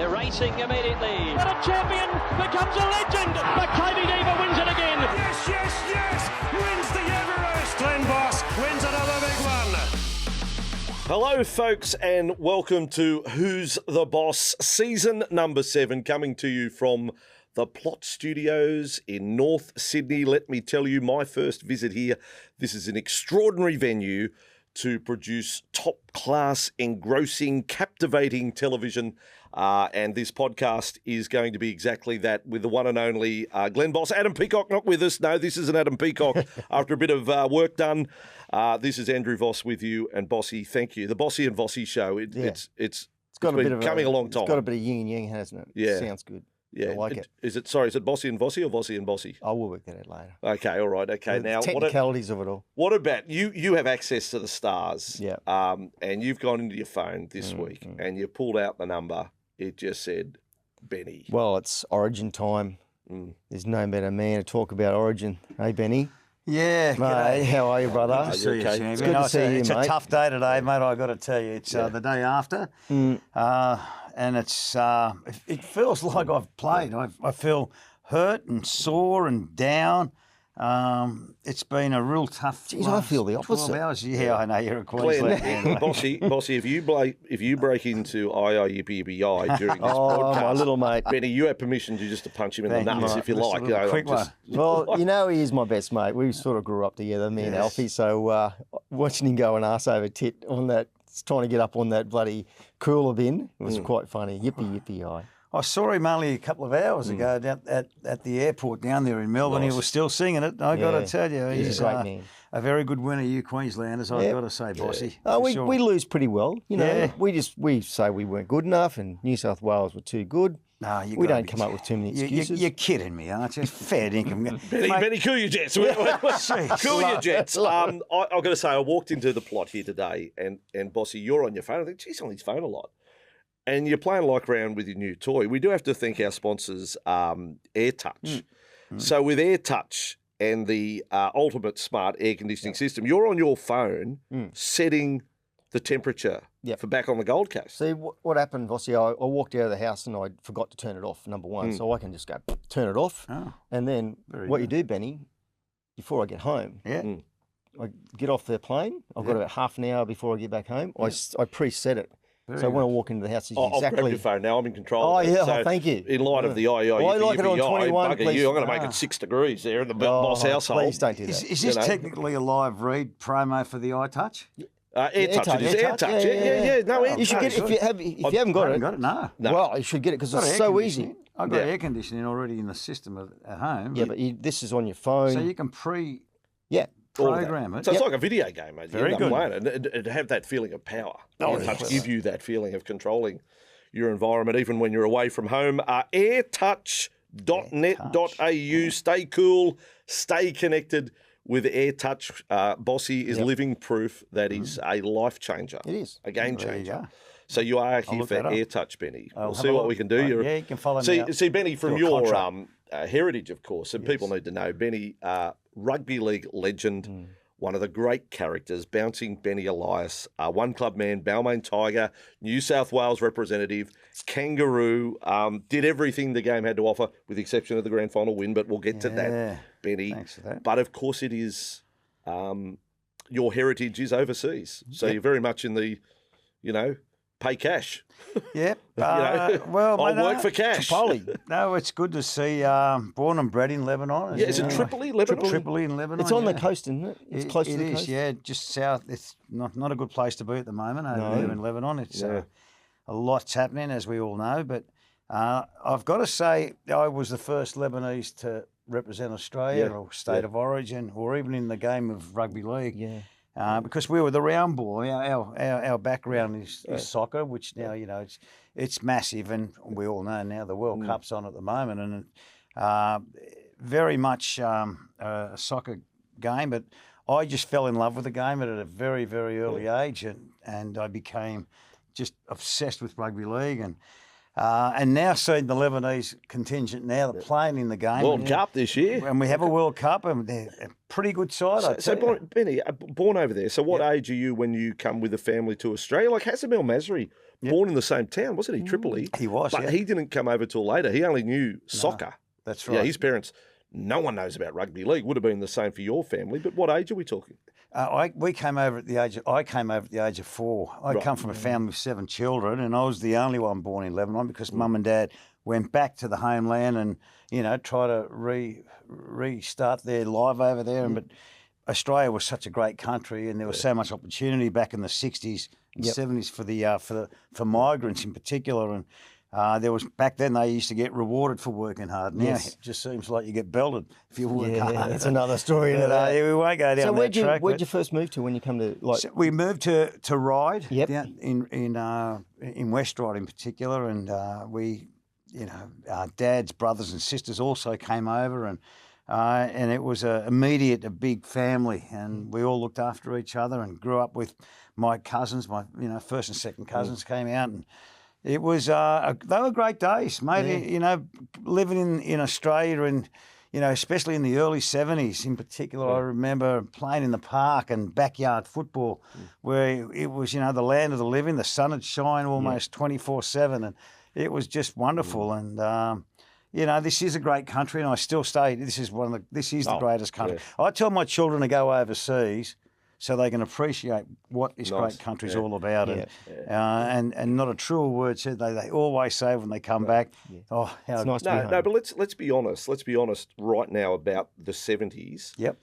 They're racing immediately. But a champion becomes a legend. Makybe wins it again. Yes, yes, yes. Wins the Everest. Glen Boss wins another big one. Hello, folks, and welcome to Who's the Boss, season number 7, coming to you from the Plot Studios in North Sydney. Let me tell you, my first visit here. This is an extraordinary venue to produce top-class, engrossing, captivating television. And this podcast is going to be exactly that, with the one and only Glen Boss. Adam Peacock not with us. No, this isn't Adam Peacock. After a bit of work done, this is Andrew Voss with you, and Bossy, thank you. The Bossy and Vossy show. It's got a been bit of coming a long time. It's got a bit of yin and yang, hasn't it? Yeah. Sounds good. Yeah. I like it. Is it Bossy and Vossy or Vossy and Bossy? I will work that out later. Okay, all right. Okay, The now technicalities of it all. what about you? You have access to the stars. Yeah. And you've gone into your phone this week and you pulled out the number. It just said Benny. Well, it's Origin time. There's no better man to talk about Origin. Hey, Benny. Yeah, Mate, how are you, brother? Are you see you, okay? champion. It's good to see you, It's mate. a tough day today, mate. I got to tell you, it's the day after, and it's it feels like I've played. I feel hurt and sore and down. It's been a real tough. Jeez, I feel the opposite. 12 hours. Yeah, I know you're a Glenn, Queenslander. Bossy, if you break into yippee yippee during this podcast, my little mate. Benny, you have permission to punch him in Thank the you, nuts mate. if you Just a like. little quick one. Well, you know he is my best mate. We sort of grew up together, me and Yes. Alfie. So watching him go an arse over tit on that, trying to get up on that bloody cooler bin, was quite funny. Yippee yippee yi. I saw him only a couple of hours ago down at the airport down there in Melbourne. Nice. He was still singing it. I got to tell you, He's a great man. a very good winner, you Queenslanders. I've got to say, Bossy. Oh, for sure. we lose pretty well. You know, Yeah. we say we weren't good enough, and New South Wales were too good. No, you We gotta don't be- come up with too many excuses. You're kidding me, aren't you? Fair dinkum. Benny, cool your jets. Cool your jets. I've got to say, I walked into the Plot here today, and Bossy, you're on your phone. I think, geez, on his phone a lot. And you're playing like around with your new toy. We do have to thank our sponsors, AirTouch. So with AirTouch and the ultimate smart air conditioning system, you're on your phone setting the temperature for back on the Gold Coast. See, what happened, Vossy, I walked out of the house and I forgot to turn it off, number one. So I can just go, turn it off. Oh, And then what you do, Benny, before I get home, yeah. I get off the plane. I've got about half an hour before I get back home. I preset it. So when I walk into the house, it's I'll grab exactly... your phone now. I'm in control. Oh, of it. yeah, So thank you. In light of the Well, I like it on 21, bugger please. you. I'm going to make it 6 degrees there in the Boss household. Please don't do that. Is this technically a live read promo for the iTouch? AirTouch. It is AirTouch, AirTouch. yeah. Yeah. No, You should get AirTouch. if you haven't got it. No. Well, you should get it because Got it's air so easy. conditioning. I've got air conditioning already in the system at home. Yeah, but this is on your phone. So you can yeah. program it. So it's like a video game, mate. Very you end up good. playing it, and it'd have that feeling of power. Oh, AirTouch yes. give you that feeling of controlling your environment, even when you're away from home. Airtouch.net.au. Stay cool, stay connected with AirTouch. Bossy is living proof that is a life changer. It is. A game There you changer. go. So you are here look for that up. AirTouch, Benny. I'll We'll have see a what look. we can do. Yeah, you can follow me up. See, Benny, from Do a your contract. heritage, of course, and people need to know, Benny, rugby league legend, one of the great characters, bouncing Benny Elias, one club man, Balmain Tiger, New South Wales representative, Kangaroo, did everything the game had to offer, with the exception of the grand final win, but we'll get to that, Benny. Thanks for that. But of course it is, your heritage is overseas. So you're very much in the, pay cash. Yep. I'll work for cash. Tripoli. No, it's good to see. Born and bred in Lebanon. Yeah, is it Tripoli, Lebanon? Tripoli in Lebanon. It's on the yeah. coast, isn't it? It's close to the It is, coast. yeah, just south. It's not a good place to be at the moment over there in Lebanon. It's a lot's happening, as we all know. But I've got to say, I was the first Lebanese to represent Australia or state of origin, or even in the game of rugby league. Yeah. Because we were the round boy. Our background is soccer, which now it's massive, and we all know now the World Cup's on at the moment, and very much a soccer game. But I just fell in love with the game at a very, very early age, and I became just obsessed with rugby league, and now seeing the Lebanese contingent now playing in the game. World Cup this year. And we have a World Cup, and they're a pretty good side. So Benny, born over there. So what age are you when you come with the family to Australia? Like Hassan El Masri born in the same town, wasn't he? Tripoli. He was, But yeah. he didn't come over till later. He only knew soccer. That's Yeah, right. his parents, no one knows about rugby league. Would have been the same for your family. But what age are we talking? I came over at the age of 4. I come from a family of 7 children, and I was the only one born in Lebanon because Mum and Dad went back to the homeland and try to restart their life over there. But Australia was such a great country, and there was so much opportunity back in the 60s and 70s for migrants in particular. And there was back then they used to get rewarded for working hard. Now it just seems like you get belted if you work hard. That's another story. But, we won't go down So that track. where'd you first move to when you come to So we moved to Ryde, Yep. down in West Ryde in particular, and our dad's brothers and sisters also came over, and it was a big family, and we all looked after each other and grew up with my cousins. My first and second cousins came out, and it was they were great days, mate. Living in Australia and especially in the early 70s in particular, I remember playing in the park and backyard football, where it was the land of the living. The sun would shine almost 24/7, and it was just wonderful. And this is a great country, and I still say this is the greatest country. I tell my children to go overseas so they can appreciate what this great country's all about. And not a truer word said. They always say when they come back, oh, how It's nice to be home. No, but let's be honest. Let's be honest right now about the 70s. Yep.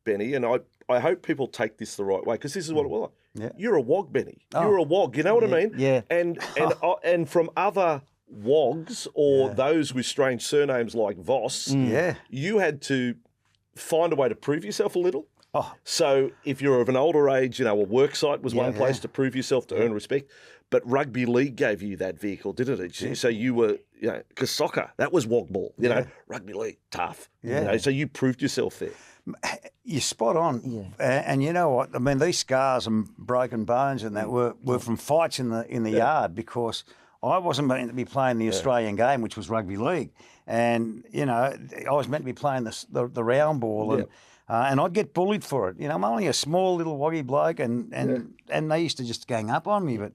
Benny, and I hope people take this the right way, because this is what it was. Yeah. You're a wog, Benny. You're a wog. You know what I mean? Yeah. And from other wogs or those with strange surnames like Voss, you had to find a way to prove yourself a little. Oh. So if you're of an older age, a work site was one place to prove yourself, to earn respect. But rugby league gave you that vehicle, didn't it? So you were, because soccer, that was wog ball. Rugby league, tough. Yeah. So you proved yourself there. You're spot on. Yeah. And you know what? I mean, these scars and broken bones and that were from fights in the yard, because I wasn't meant to be playing the Australian game, which was rugby league. And, I was meant to be playing the round ball. And I'd get bullied for it. I'm only a small little woggy bloke, and they used to just gang up on me. But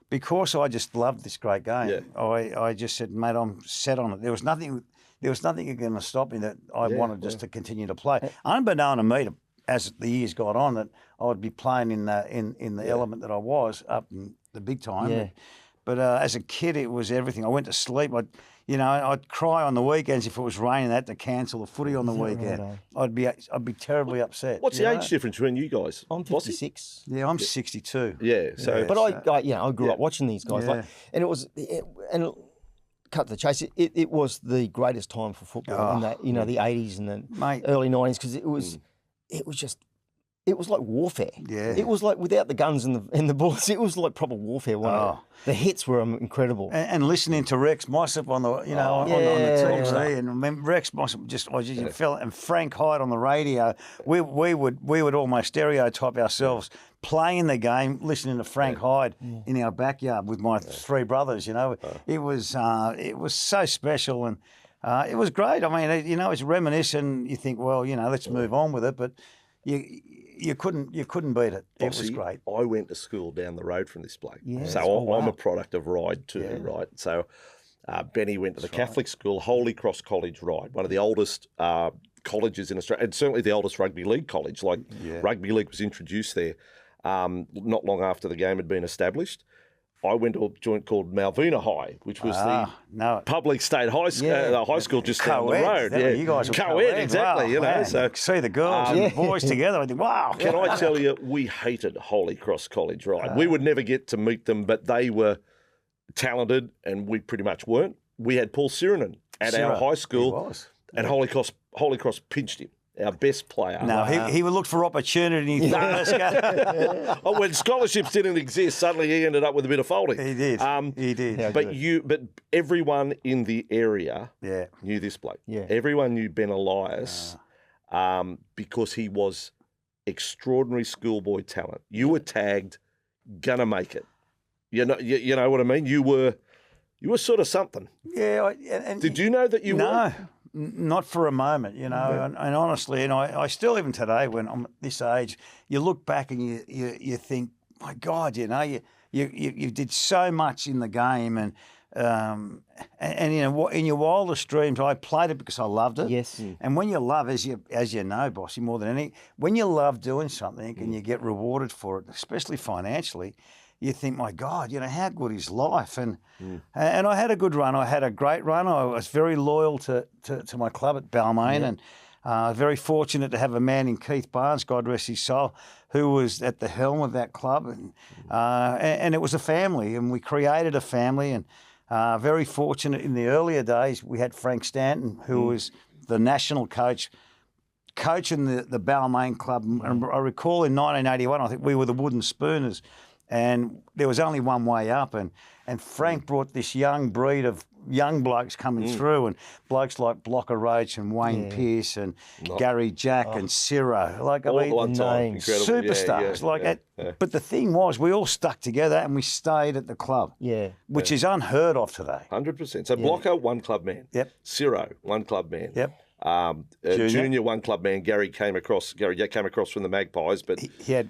because I just loved this great game, I just said, mate, I'm set on it. There was nothing going to stop me that I wanted just to continue to play. Unbeknown to me, as the years got on, that I would be playing in the element that I was up in the big time. Yeah. But as a kid, it was everything. I went to sleep. I'd cry on the weekends if it was raining. I had to cancel the footy on the weekend. Right, I'd be terribly upset. What's the age difference between you guys? I'm Bossy? 56. Yeah, I'm 62. Yeah. So, But I grew up watching these guys, and cut to the chase. It was the greatest time for football in that the 80s and the early 90s, because it was just. It was like warfare. Yeah. It was like, without the guns and the bullets, it was like proper warfare. The hits were incredible. And listening to Rex Mossop on the on the TV, and remember Rex Mossop felt, and Frank Hyde on the radio. We would almost stereotype ourselves playing the game, listening to Frank Hyde in our backyard with my 3 brothers. It was so special, and it was great. I mean, it's reminiscent. You think, well, let's move on with it, but you couldn't beat it. It was great. I went to school down the road from this bloke. Yeah. So I'm a product of Ryde too, right? So Benny went to the Catholic school, Holy Cross College, Ryde, one of the oldest colleges in Australia, and certainly the oldest rugby league college. Rugby league was introduced there not long after the game had been established. I went to a joint called Malvina High, which was the public state high school just down the road. You guys were co-ed, exactly. Wow, So see the girls and the boys together. I think, wow. Can I tell you, we hated Holy Cross College, right? We would never get to meet them, but they were talented, and we pretty much weren't. We had Paul Sirinen at our high school, and Holy Cross pinched him. Our best player. No, he would look for opportunity. When scholarships didn't exist, suddenly he ended up with a bit of folding. He did. He did. But everyone in the area knew this bloke. Yeah. Everyone knew Ben Elias because he was extraordinary schoolboy talent. You were tagged, gonna make it. You know what I mean? You were sort of something. Yeah. Did you know that you were? Not for a moment, and honestly, and I still, even today, when I'm at this age, you look back and you think, my God, you you did so much in the game, and you know, in your wildest dreams, I played it because I loved it. Yes. And when you love, as you know, Bossy, more than any, when you love doing something and you get rewarded for it, especially financially, you think, my God, you know, how good is life? And I had a good run. I had a great run. I was very loyal to my club at Balmain, and very fortunate to have a man in Keith Barnes, God rest his soul, who was at the helm of that club. And it was a family, and we created a family. And very fortunate in the earlier days, we had Frank Stanton, who was the national coaching the Balmain club. And I recall in 1981, I think we were the Wooden Spooners, and there was only one way up. And Frank brought this young breed of young blokes coming through, and blokes like Blocker Roach and Wayne Pearce and Gary Jack and Ciro. Like, All I mean, at one time. Incredible. superstars. But the thing was, we all stuck together and we stayed at the club. Yeah. Which is unheard of today. 100%. So Blocker, one club man. Yep. Ciro, one club man. Yep. Junior, one club man. Gary Jack came across from the Magpies, but He had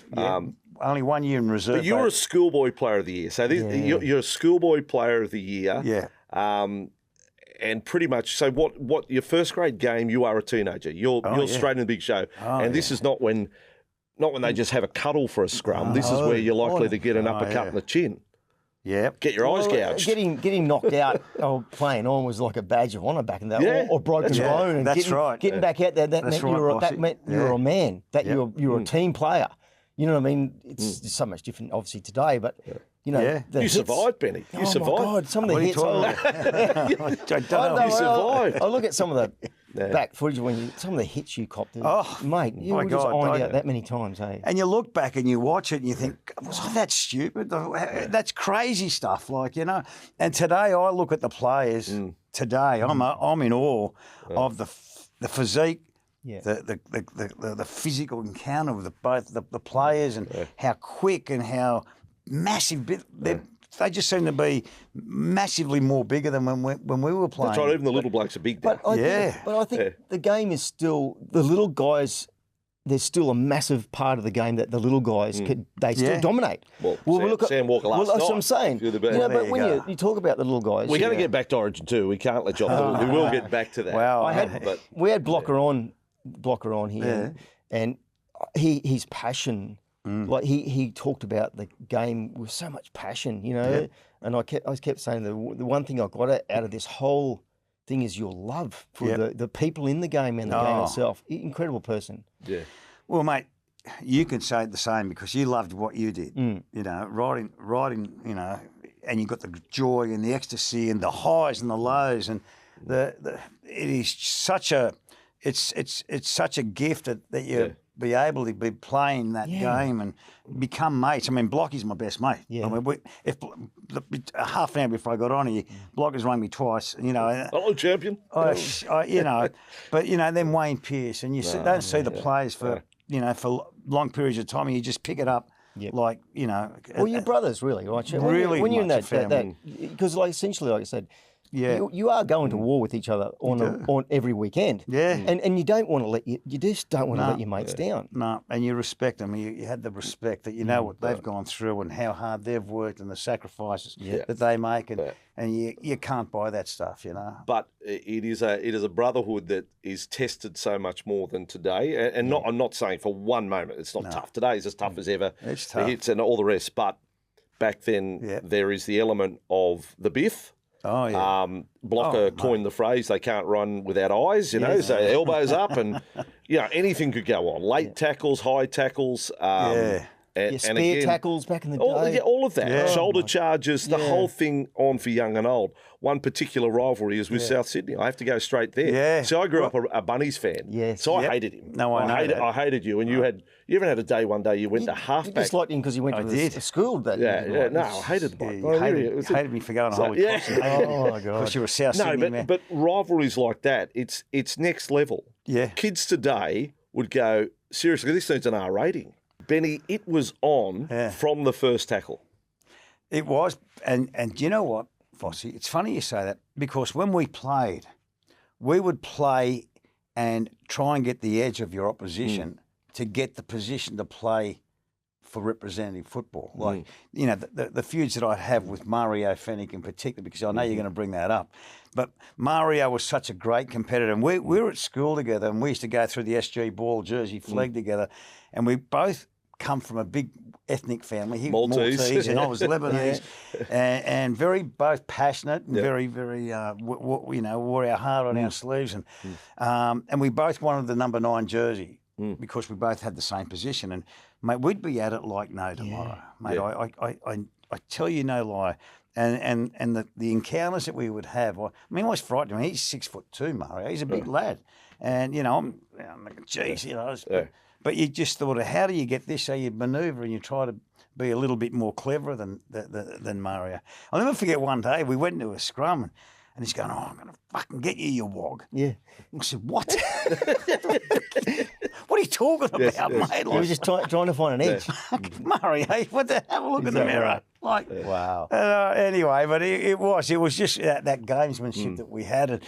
only 1 year in reserve. but you were a schoolboy player of the year. So you're a schoolboy player of the year. Yeah. And pretty much, so what your first grade game, you are a teenager. You're straight in the big show. And this is not when they just have a cuddle for a scrum. This is where you're likely to get an uppercut in the chin. Yeah. Get your eyes gouged. Getting knocked out or playing on was like a badge of honour back in that, Yeah. or broken bone. And That's right. Getting back out there, that meant you were a man. That you were a team player. You know what I mean? It's so much different, obviously, today. But you know, the You hits, survived, Benny. You survived. My God, some of the What are you hits. talking about? You survived. I look at some of the back footage some of the hits you copped. Mate, you my were just God, ironed out that many times, hey? And you look back and you watch it and you think, was I that stupid? That's crazy stuff, like, you know. And today I look at the players. Today I'm in awe of the physique. Yeah. The physical encounter with both the players, and how quick and how massive they just seem to be massively more bigger than when we were playing. That's right. Even the little blokes are big now. But I think the game is still the little guys. There's still a massive part of the game that the little guys they still dominate. Well, Sam Walker last night. That's what I'm saying. You know, but when you talk about the little guys, we're going to get back to Origin 2. We can't let you off. We will get back to that. Wow. We had Blocker on here, and his passion, like he talked about the game with so much passion, you know. And I kept saying the one thing I got out of this whole thing is your love for the people in the game and the game itself. Incredible person. Yeah. Well, mate, you can say the same because you loved what you did. You know, riding, you know, and you got the joy and the ecstasy and the highs and the lows, and it is such a. It's such a gift that you be able to be playing that game and become mates. I mean, Blocky's my best mate. Yeah. I mean, half an hour before I got on here, Blocky's rung me twice. You know. Hello, champion. You know, but you know, then Wayne Pearce, and you don't see the players for for long periods of time, and you just pick it up. Like, you know. Well, you're brothers, really, right? Really, when you're in much a that family. because essentially, like I said. Yeah, you are going to war with each other on every weekend. Yeah, and you don't want to you just don't want to let your mates down. No, and you respect them. You had the respect that you know what they've gone through and how hard they've worked and the sacrifices that they make, and you can't buy that stuff, you know. But it is a brotherhood that is tested so much more than today. And I'm not saying for one moment it's not tough. Today is as tough as ever. It's tough. The hits and all the rest. But back then there is the element of the biff. Oh, yeah. Blocker coined the phrase, they can't run without eyes, you know, so elbows up and, you know, anything could go on. Late tackles, high tackles. And spear again, tackles back in the day. All of that. Shoulder charges, the whole thing on for young and old. One particular rivalry is with South Sydney. I have to go straight there. Yeah. So I grew up a Bunnies fan. Yes. So I hated him. No, I hated you. And you even had a day one day you went to halfback. You disliked him because he went to the school that No, I hated the bloke. You hated me for going to Holy Cross. Oh, my God. Because you were a South Sydney man. But rivalries like that, it's next level. Yeah. Kids today would go, seriously, this needs an R rating. Benny, it was on from the first tackle. It was. And do you know what, Vossy? It's funny you say that because when we played, we would play and try and get the edge of your opposition to get the position to play for representative football. Like, you know, the feuds that I have with Mario Fennick in particular, because I know you're going to bring that up. But Mario was such a great competitor. And we were at school together, and we used to go through the SG Ball Jersey flag together. And we both come from a big ethnic family. He was Maltese and I was Lebanese. And very both passionate and very, very, you know, wore our heart on our sleeves. And we both wanted the number 9 jersey. Because we both had the same position, and mate, we'd be at it like no tomorrow, mate. I tell you no lie, and the encounters that we would have. I mean, I was frightened. I mean, he's 6'2", Mario. He's a big lad, and you know, I'm like, geez, you know. But you just thought of how do you get this? So you manoeuvre and you try to be a little bit more clever than Mario. I'll never forget one day we went into a scrum. And he's going, oh, I'm going to fucking get you, you wog. Yeah. I said, what? What are you talking about, mate? Like, he was just trying to find an edge. Mario, what the have a look in the mirror. Right? Like, wow. Anyway, but it was just that gamesmanship that we had.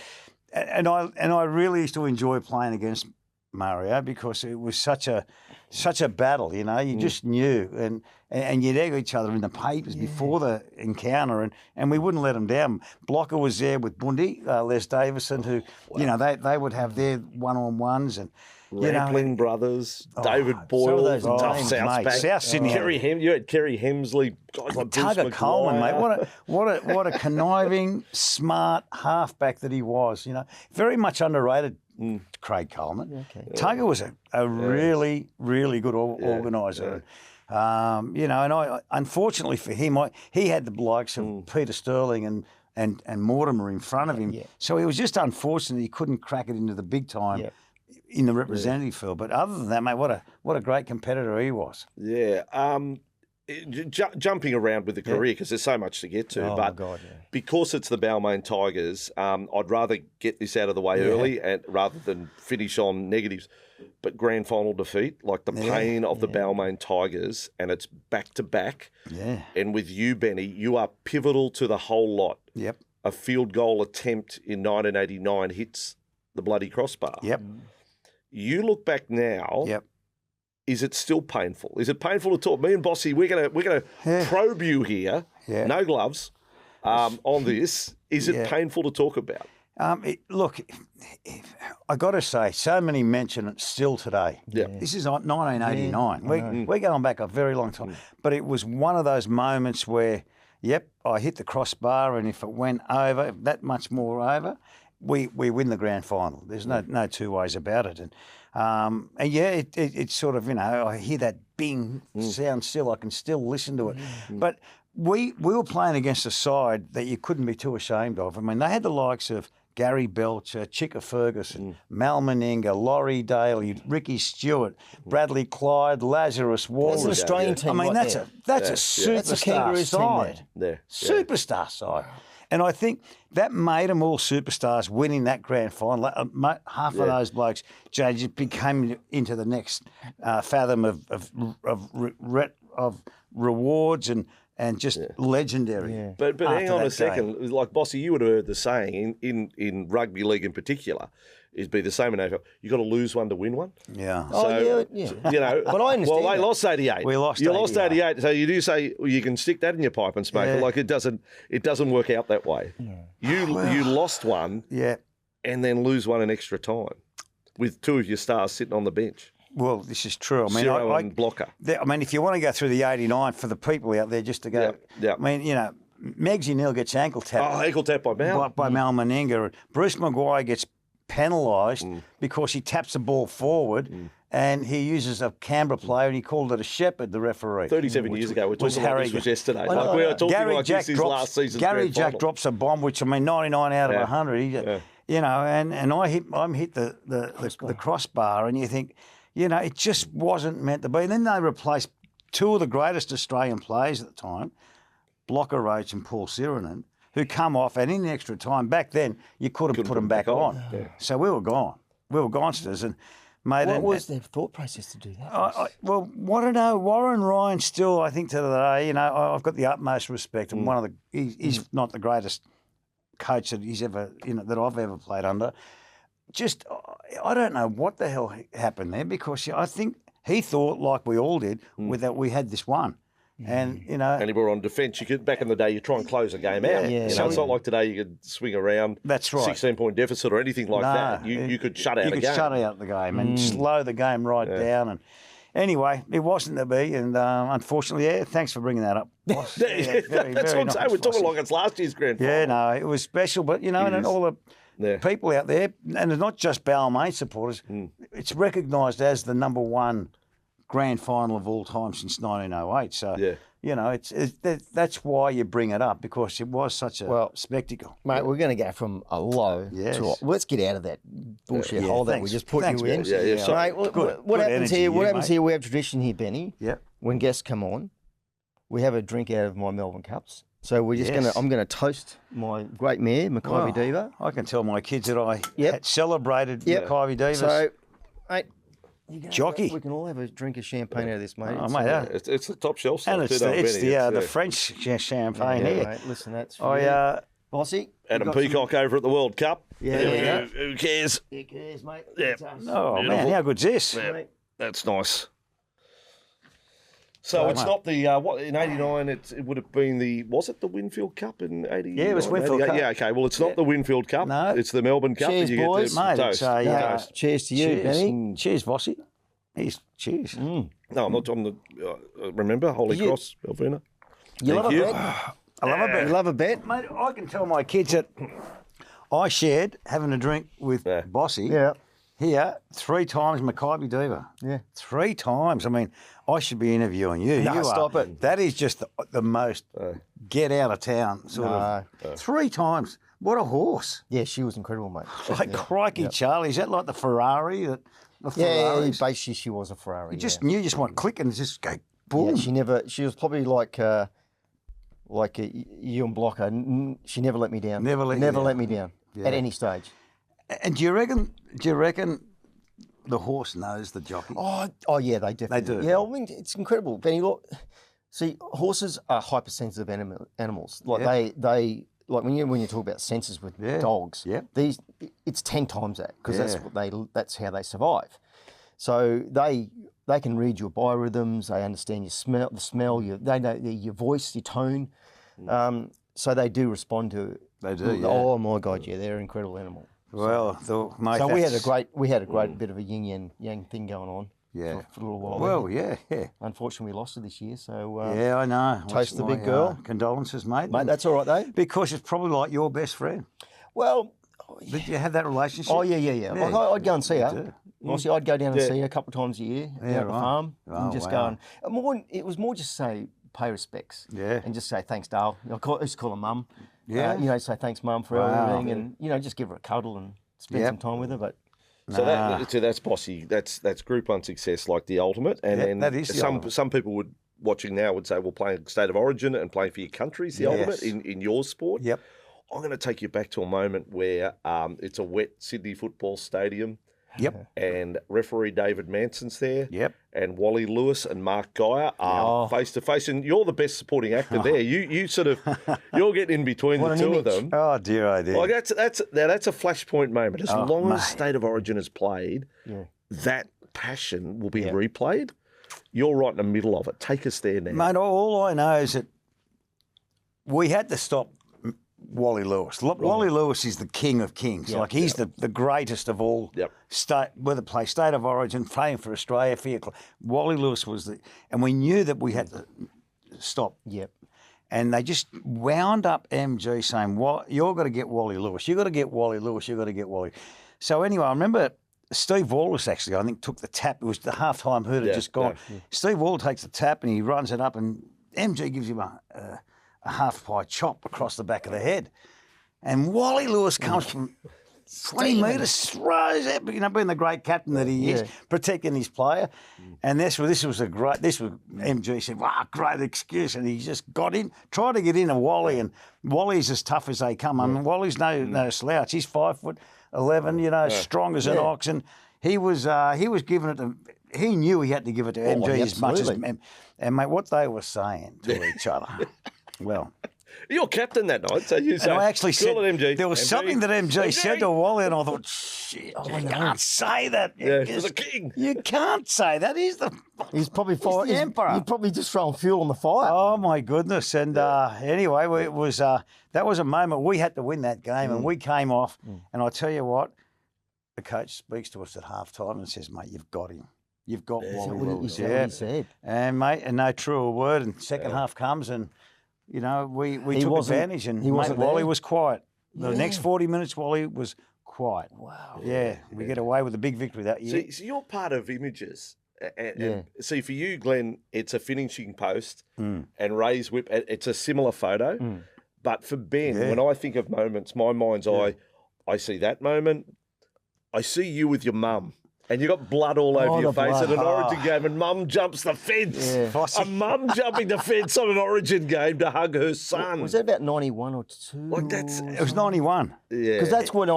And I really used to enjoy playing against Mario because it was such a battle, you know. You just knew, and you'd egg each other in the papers before the encounter, and we wouldn't let them down. Blocker was there with Bundy, Les Davison, who you know they would have their one-on-ones and. Rampling brothers, David Boyle, tough South back. South Sydney. You had Kerry Hemsley, guys like Tugger Coleman, mate. What a conniving, smart halfback that he was. You know, very much underrated. Craig Coleman. Okay. Tugger was a really, really good organiser. You know, and I unfortunately for him, he had the likes of Peter Sterling and Mortimer in front of him. Yeah. So he was just unfortunate he couldn't crack it into the big time in the representative field. But other than that, mate, what a great competitor he was. Yeah. Jumping around with the career because there's so much to get to, but because it's the Balmain Tigers, I'd rather get this out of the way early and rather than finish on negatives. But grand final defeat, like the pain of the Balmain Tigers, and it's back to back. Yeah. And with you, Benny, you are pivotal to the whole lot. Yep. A field goal attempt in 1989 hits the bloody crossbar. Yep. You look back now. Yep. Is it still painful? Is it painful to talk? Me and Bossy, we're gonna probe you here. Yeah. No gloves on this. Is it painful to talk about? Look, I got to say, so many mention it still today. Yeah. This is 1989. We're going back a very long time. But it was one of those moments where, I hit the crossbar, and if it went over, that much more over, we win the grand final. There's no two ways about it. And it sort of, you know, I hear that bing sound still. I can still listen to it. But we were playing against a side that you couldn't be too ashamed of. I mean, they had the likes of Gary Belcher, Chicka Ferguson, Mal Meninga, Laurie Daly, Ricky Stewart, Bradley Clyde, Lazarus Walsh. That's an Australian team. I mean, right that's a superstar side. Superstar side. And I think that made them all superstars winning that grand final. Half of those blokes, just became into the next fathom of rewards and just legendary. Yeah. But hang on a second. Like, Bossy, you would have heard the saying in rugby league in particular, it'd be the same in AFL. You got to lose one to win one. Yeah. So, you know, but I understand. Well, they lost 88. We lost. You lost 88. So you do say you can stick that in your pipe and smoke it. Like, it doesn't work out that way. No. You lost one. Yeah. And then lose one in extra time with two of your stars sitting on the bench. Well, this is true. I mean, Ciro and Blocker. I mean, if you want to go through the 89 for the people out there, just to go. Yeah. I mean, you know, Megsy Neal gets ankle tapped. Oh, ankle tap by Mal. By Mal Meninga. Bruce Maguire gets penalised because he taps the ball forward and he uses a Canberra player and he called it a shepherd, the referee. 37 years ago. We're talking like this was yesterday. Like, we were talking like this is last season's Gary grand Jack final. drops a bomb, which, I mean, 99 out of 100. You know, and I'm hit the crossbar, and you think, you know, it just wasn't meant to be. And then they replaced two of the greatest Australian players at the time, Blocker Roach and Paul Sirenen, who come off, and in extra time, back then, you couldn't put them back on. Yeah. So we were gone. We were gonsters. And, mate, what was their thought process to do that? Well, I don't know. Warren Ryan still, I think, to the day, you know, I've got the utmost respect. And he's not the greatest coach that he's ever, you know, that I've ever played under. Just, I don't know what the hell happened there, because I think he thought, like we all did, that we had this one. And, you know... And if we're on defence, you could, back in the day, you try and close a game out. Yeah. You know, it's not like today you could swing around. That's right. 16-point deficit or anything like that. You could shut out a game. You could shut out the game and slow the game right down. And anyway, it wasn't to be. And unfortunately, thanks for bringing that up. That's what I'm saying. We're talking like it's last year's grand final. Yeah, no, it was special. But, you know, and all the people out there, and it's not just Balmain supporters, it's recognised as the number one grand final of all time since 1908. So, you know, that's why you bring it up, because it was such a spectacle. Mate, we're going to go from a low to a... Let's get out of that bullshit hole that we just put you in. Mate, what happens here? What happens here? We have tradition here, Benny. Yeah. When guests come on, we have a drink out of my Melbourne cups. So we're just I'm going to toast my great mare, Makybe Diva. I can tell my kids that I had celebrated Makybe Diva. So, mate... Jockey. We can all have a drink of champagne out of this, mate. Oh, mate, it's the top shelf stuff. And it's the French champagne here. Mate, listen, that's for Bossy. Adam Peacock over at the World Cup. Yeah. Who cares? Who cares, mate? Yeah. Oh, man, how good's this? Yeah. That's nice. So it's not the what in '89? It would have been was it the Winfield Cup in '80? Yeah, it was Winfield Cup. Yeah, okay. Well, it's not the Winfield Cup. No, it's the Melbourne Cup. Cheers, boys, mate. Toast. Cheers to you, Benny. Cheers, Vossy. Cheers. No, I'm not on the. Remember Holy Cross, Belvina. You love a bet. I love a bet. You love a bet, mate. I can tell my kids that I shared having a drink with Bossy. Yeah. Here, 3 times Makybe Diva. Yeah. 3 times. I mean, I should be interviewing you. No, stop it. That is just the most get out of town sort of. 3 times. What a horse. Yeah, she was incredible, mate. Like crikey, Charlie. Is that like the Ferrari? Yeah, basically she was a Ferrari. You just knew, just went click and just go boom. Yeah, she was probably like a Ewan Blocker. She never let me down. Never let me down at any stage. And do you reckon the horse knows the jockey? Oh yeah, they definitely do. Yeah, I mean, it's incredible, Benny. Look, see, horses are hypersensitive animals. Like they like when you talk about senses with dogs. Yeah. It's 10 times that, because that's how they survive. So they can read your biorhythms. They understand your the smell. They know your voice, your tone. So they do respond to it. They do. Yeah. Oh my God, yeah, they're an incredible animal. Well, mate, so we had a great bit of a yin yang thing going on. Yeah. For a little while. Well, yeah. Unfortunately, we lost her this year. So yeah, I know. Toast the big girl. Condolences, mate. Mate, that's all right though. Because it's probably like your best friend. Well, did you have that relationship? Oh yeah. I'd go and see her. Honestly, I'd go down and see her a couple of times a year down at the farm and just go and it was more just say pay respects. Yeah. And just say thanks, Dale. I used to call her Mum. Yeah. You know, say thanks, Mum, for everything, and you know, just give her a cuddle and spend some time with her. But so that's Bossy. That's Group 1 success, like the ultimate. And then that is some people watching now would say, well, playing State of Origin and playing for your country is the ultimate in your sport. Yep. I'm going to take you back to a moment where it's a wet Sydney football stadium. Yep. And referee David Manson's there. Yep. And Wally Lewis and Mark Geyer are face to face, and you're the best supporting actor there. You sort of you're getting in between the two of them. Oh dear, I did. Like that's a flashpoint moment. As long as State of Origin is played, that passion will be replayed. You're right in the middle of it. Take us there now, mate. All I know is that we had to stop Wally Lewis. Wally Lewis is the king of kings. Like he's the greatest of all. Yep. Whether play State of Origin, playing for Australia, Wally Lewis was and we knew that we had to stop. Yep. And they just wound up MG saying, you've got to get Wally Lewis. You've got to get Wally Lewis. You've got to get Wally. So anyway, I remember Steve Wallace actually, I think, took the tap. It was the half-time hood had just gone. Yeah. Steve Wallace takes the tap and he runs it up and MG gives him a half-pie chop across the back of the head. And Wally Lewis comes from 20 metres, throws it, being the great captain that he is, protecting his player. And this was MG said, wow, great excuse. And he just got in, tried to get in a Wally, and Wally's as tough as they come. I mean, Wally's no slouch. He's 5'11", strong as an ox. And he was giving it to, he knew he had to give it to MG as much as, and mate, what they were saying to each other. Well, You're captain that night, so you say, and I actually said, call it MG. there was something that MG said to Wally, and I thought, shit, you can't say that. Yeah, he's the king. You can't say that. He's the the emperor. He's probably just throwing fuel on the fire. Oh, my goodness. And anyway, it was that was a moment. We had to win that game, and we came off. And I tell you what, the coach speaks to us at halftime and says, mate, you've got him. You've got Wally Lewis. What he said. And, mate, and no truer word. And second half comes, and, you know, we took advantage. And, mate, Wally was quiet. The next 40 minutes, Wally was quiet. Wow. Yeah, we get away with a big victory that year. So you're part of images. And see, for you, Glenn, it's a finishing post and Ray's whip. It's a similar photo. But for Ben, when I think of moments, my mind's eye, I see that moment. I see you with your mum. And you got blood all over your face at an Origin game, and mum jumps the fence. Yeah. A mum jumping the fence on an Origin game to hug her son. Was that about 91 or 2? Like it was 91. Yeah, because that's when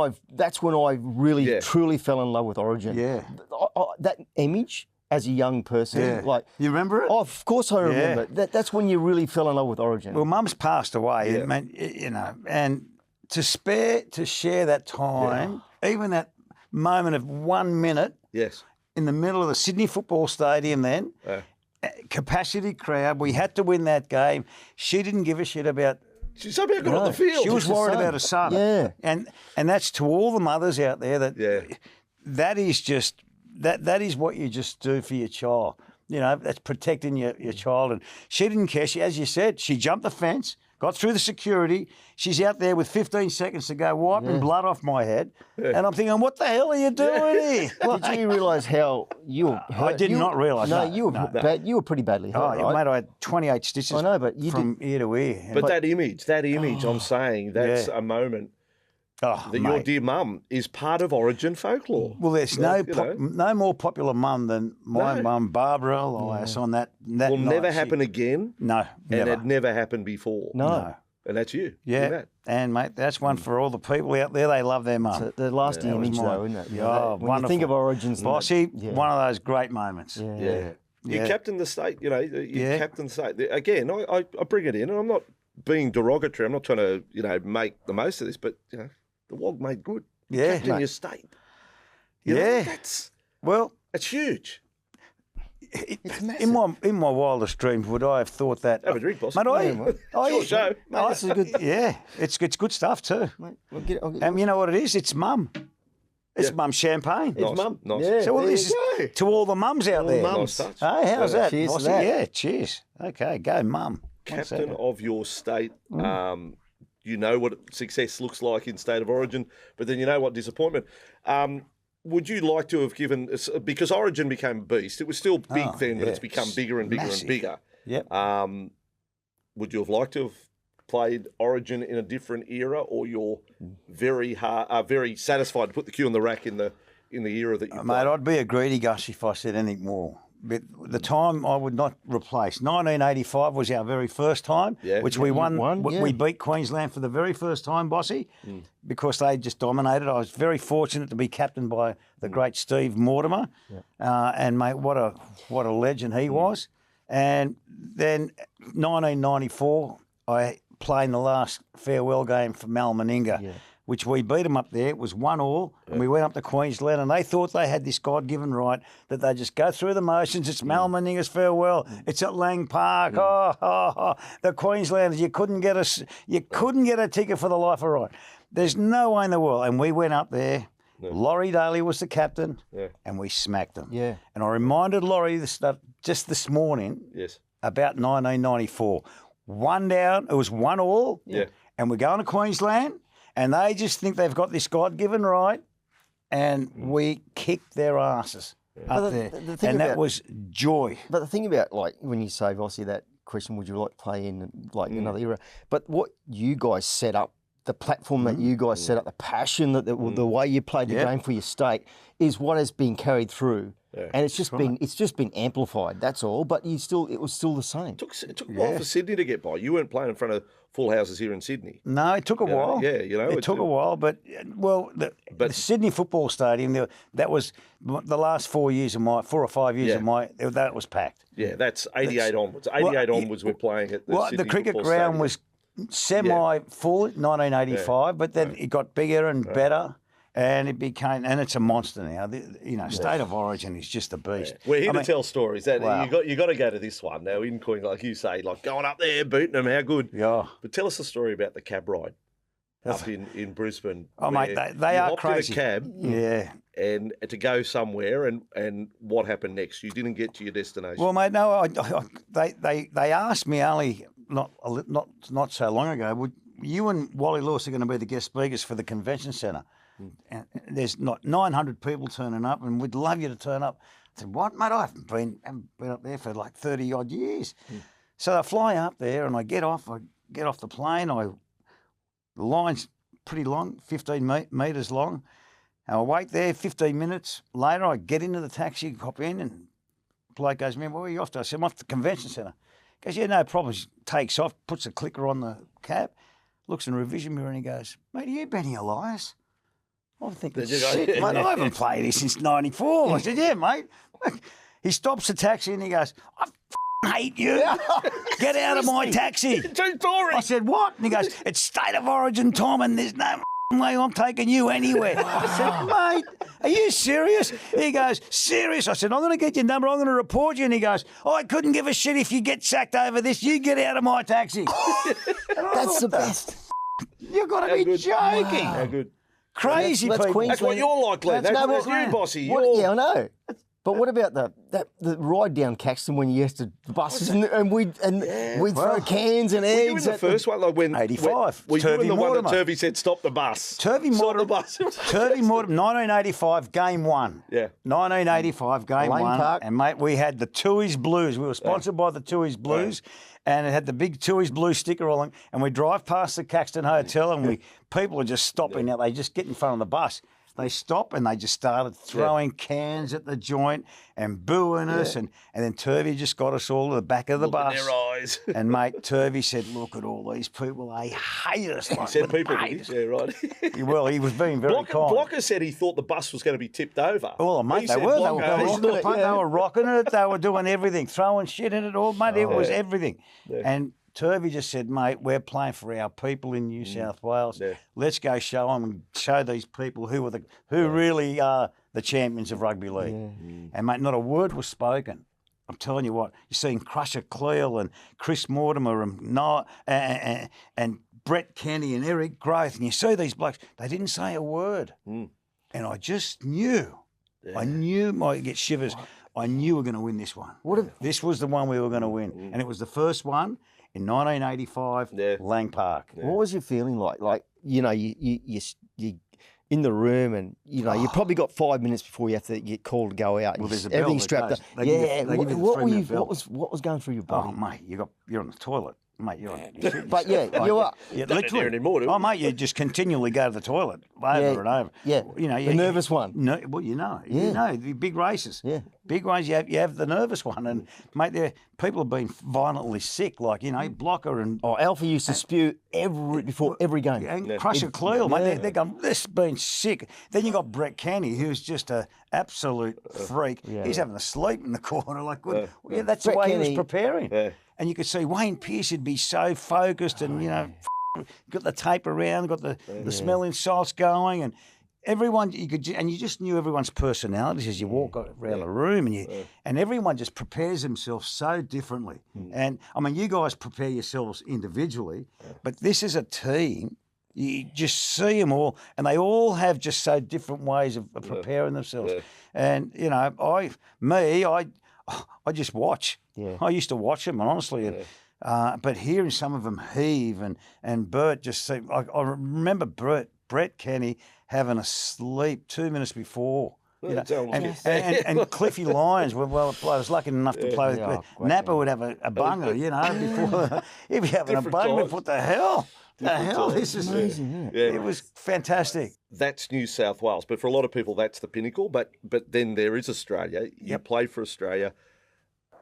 I really truly fell in love with Origin. Yeah, that image as a young person, like you remember it? Oh, of course I remember. That's when you really fell in love with Origin. Well, Mum's passed away. Yeah. Man, you know, and to share that time, even that moment of 1 minute. Yes. In the middle of the Sydney Football Stadium then, capacity crowd, we had to win that game. She didn't give a shit about... She somehow got on the field. She was worried about her son. Yeah. And that's to all the mothers out there that is just... That is what you just do for your child. You know, that's protecting your child. And she didn't care. She, as you said, she jumped the fence, got through the security. She's out there with 15 seconds to go, wiping blood off my head. Yeah. And I'm thinking, what the hell are you doing here? Did you realise how you were hurt? I did not realise. No, you were you were pretty badly hurt, right? Mate, I had 28 stitches from ear to ear. But that image, I'm saying, that's a moment that your dear mum is part of Origin folklore. Well, there's no more popular mum than my mum, Barbara Elias, on that will night. Never happen again. No, never. And it never happened before. No. And that's you. Yeah. And, mate, that's one for all the people out there. They love their mum. The lasting image, though, isn't it? Yeah, when you think of Origins. Bossy, one of those great moments. Yeah. You captained the state, captained the state. Again, I bring it in, and I'm not being derogatory. I'm not trying to, make the most of this, but, the Wog made good. Captain your state. You know, that's huge. It's in my wildest dreams, would I have thought that? Have a drink, boss. Mate, Sure show. Mate, this is good. Yeah, it's good stuff too. Mate, I'll get you know what it is? It's mum. It's mum champagne. It's mum. Nice. Yeah, so this is to all the mums out there. Nice touch. Hey, how's that? Cheers to that. Yeah, cheers. Okay, go mum. Captain of your state. You know what success looks like in State of Origin, but then you know what disappointment. Would you like to have given, because Origin became a beast, it was still big then, but it's become bigger and bigger and bigger. Yep. Would you have liked to have played Origin in a different era, or you're very satisfied to put the cue on the rack in the era that you played? Mate, I'd be a greedy gush if I said anything more. But the time I would not replace. 1985 was our very first time, which we won. We beat Queensland for the very first time, Bossy, because they just dominated. I was very fortunate to be captained by the great Steve Mortimer, and mate, what a legend he was. And then 1994, I played in the last farewell game for Balmain, which we beat them up there. It was 1-1, and we went up to Queensland, and they thought they had this God-given right that they just go through the motions. It's Balmain's farewell. It's at Lang Park. The Queenslanders, you couldn't get a ticket for the life of Ryde. There's no way in the world. And we went up there. No. Laurie Daly was the captain, and we smacked them. Yeah. And I reminded Laurie just this morning about 1994. 1 down, it was 1-1, and we're going to Queensland. And they just think they've got this God-given right, and we kicked their asses up there. And that was joy. But the thing about, like, when you say, Vossy, that question, would you like to play in, like, another era? But what you guys set up, the platform that you guys set up, the passion, the way you played the game for your state is what has been carried through. Yeah. And it's just been amplified, that's all. But it was still the same. It took a while for Sydney to get by. You weren't playing in front of full houses here in Sydney. No, it took a while. Yeah, it took a while. But the Sydney Football Stadium, that was the last 4 or 5 years of my. That was packed. Yeah, that's 88 onwards. 88 onwards, we're playing at the Sydney the cricket Football ground Stadium. was semi-full 1985, but then it got bigger and better. And it became, and it's a monster now. State of Origin is just a beast. Yeah. We're here to tell stories. You got to go to this one now in Queen, like you say, like going up there, beating them. How good? Yeah. But tell us a story about the cab ride up in Brisbane. Oh mate, they are crazy. In a cab, yeah, and to go somewhere, and what happened next? You didn't get to your destination. Well, mate, no, they asked me only not so long ago. Would you and Wally Lewis are going to be the guest speakers for the convention centre? And there's not 900 people turning up, and we'd love you to turn up. I said, what, mate? I haven't been up there for like 30 odd years. So I fly up there, and I get off the plane. The line's pretty long, 15 metres long. And I wait there 15 minutes. Later, I get into the taxi, hop in, and the bloke goes, man, where are you off to? I said, I'm off to the convention centre. He goes, yeah, no problem. He takes off, puts a clicker on the cab, looks in the revision mirror, and he goes, mate, are you Benny Elias? I'm thinking, shit, mate, I haven't played here since 94. I said, yeah, mate. He stops the taxi and he goes, I hate you. Get out of my taxi. True story. I said, what? And he goes, it's State of Origin, Tom, and there's no way I'm taking you anywhere. I said, mate, are you serious? He goes, serious. I said, I'm going to get your number. I'm going to report you. And he goes, I couldn't give a shit if you get sacked over this. You get out of my taxi. That's the best. You've got to be joking. How good. Crazy that's people. That's what you're like, Glenn. That's you, Bossy. Yeah, I know. But what about the ride down Caxton when you used to buses and we'd throw cans and eggs? Were you in the first one, like when 85? Were you in the one that Turvey said stop the bus? Turvey Mortimer, 1985 Game 1. Yeah. 1985 Game Lane 1. Park. And mate, we had the Tooheys Blues. We were sponsored by the Tooheys Blues. And it had the big Tooheys Blue sticker on it. And we drive past the Caxton Hotel and people are just stopping now. They just get in front of the bus. They stop and they just started throwing cans at the joint and booing us. And then Turvey just got us all to the back of the bus. In their eyes. And, mate, Turvey said, look at all these people. They hate us. He said people, yeah, right. Well, he was being very kind. Blocker said he thought the bus was going to be tipped over. Well, mate, they were. They were rocking it. They were doing everything, throwing shit in it all, mate. It was everything. Yeah. And Turvey just said, mate, we're playing for our people in New South Wales. Yeah. Let's go show them and show these people who really are the champions of rugby league. Yeah. And, mate, not a word was spoken. I'm telling you what, you're seeing Crusher Cleal and Chris Mortimer and Noah and Brett Kenny and Eric Groth, and you see these blokes, they didn't say a word. And I just knew. Yeah. I knew, I get shivers. I knew we were going to win this one. This was the one we were going to win. And it was the first one in 1985, Lang Park. Yeah. What was your feeling like? Like, you in the room and, you probably got 5 minutes before you have to get called to go out. Well, there's a everything strapped up. What was going through your body? Oh, mate, you're on the toilet. Mate, you're on. But you are. Don't there anymore, do we? Oh, mate, you just continually go to the toilet over and over. Yeah. The nervous one. No, well, you know, the big races. Yeah. Big ones, you have the nervous one. And, mate, people have been violently sick, like, Blocker and... Oh, Alpha used to spew before every game. And Crusher Cleal, mate, they're going, this has been sick. Then you got Brett Kenny, who's just an absolute freak. Yeah. He's having a sleep in the corner. Like, that's the way he was preparing. Yeah. And you could see Wayne Pearce would be so focused and, got the tape around, got the smelling salts going and everyone, you just knew everyone's personalities as you walk around the room and everyone just prepares themselves so differently. And, I mean, you guys prepare yourselves individually, but this is a team. You just see them all and they all have just so different ways of preparing themselves. Yeah. And, I just watch. Yeah. I used to watch them, and honestly, but hearing some of them heave and Bert just seemed, I remember Brett Kenny having a sleep 2 minutes before. And Cliffy Lyons, I was lucky enough to play with Napper would have a bunger, before he'd be having a bunger. What the hell? This is amazing. Yeah. It was fantastic. That's New South Wales, but for a lot of people, that's the pinnacle. But then there is Australia. You play for Australia.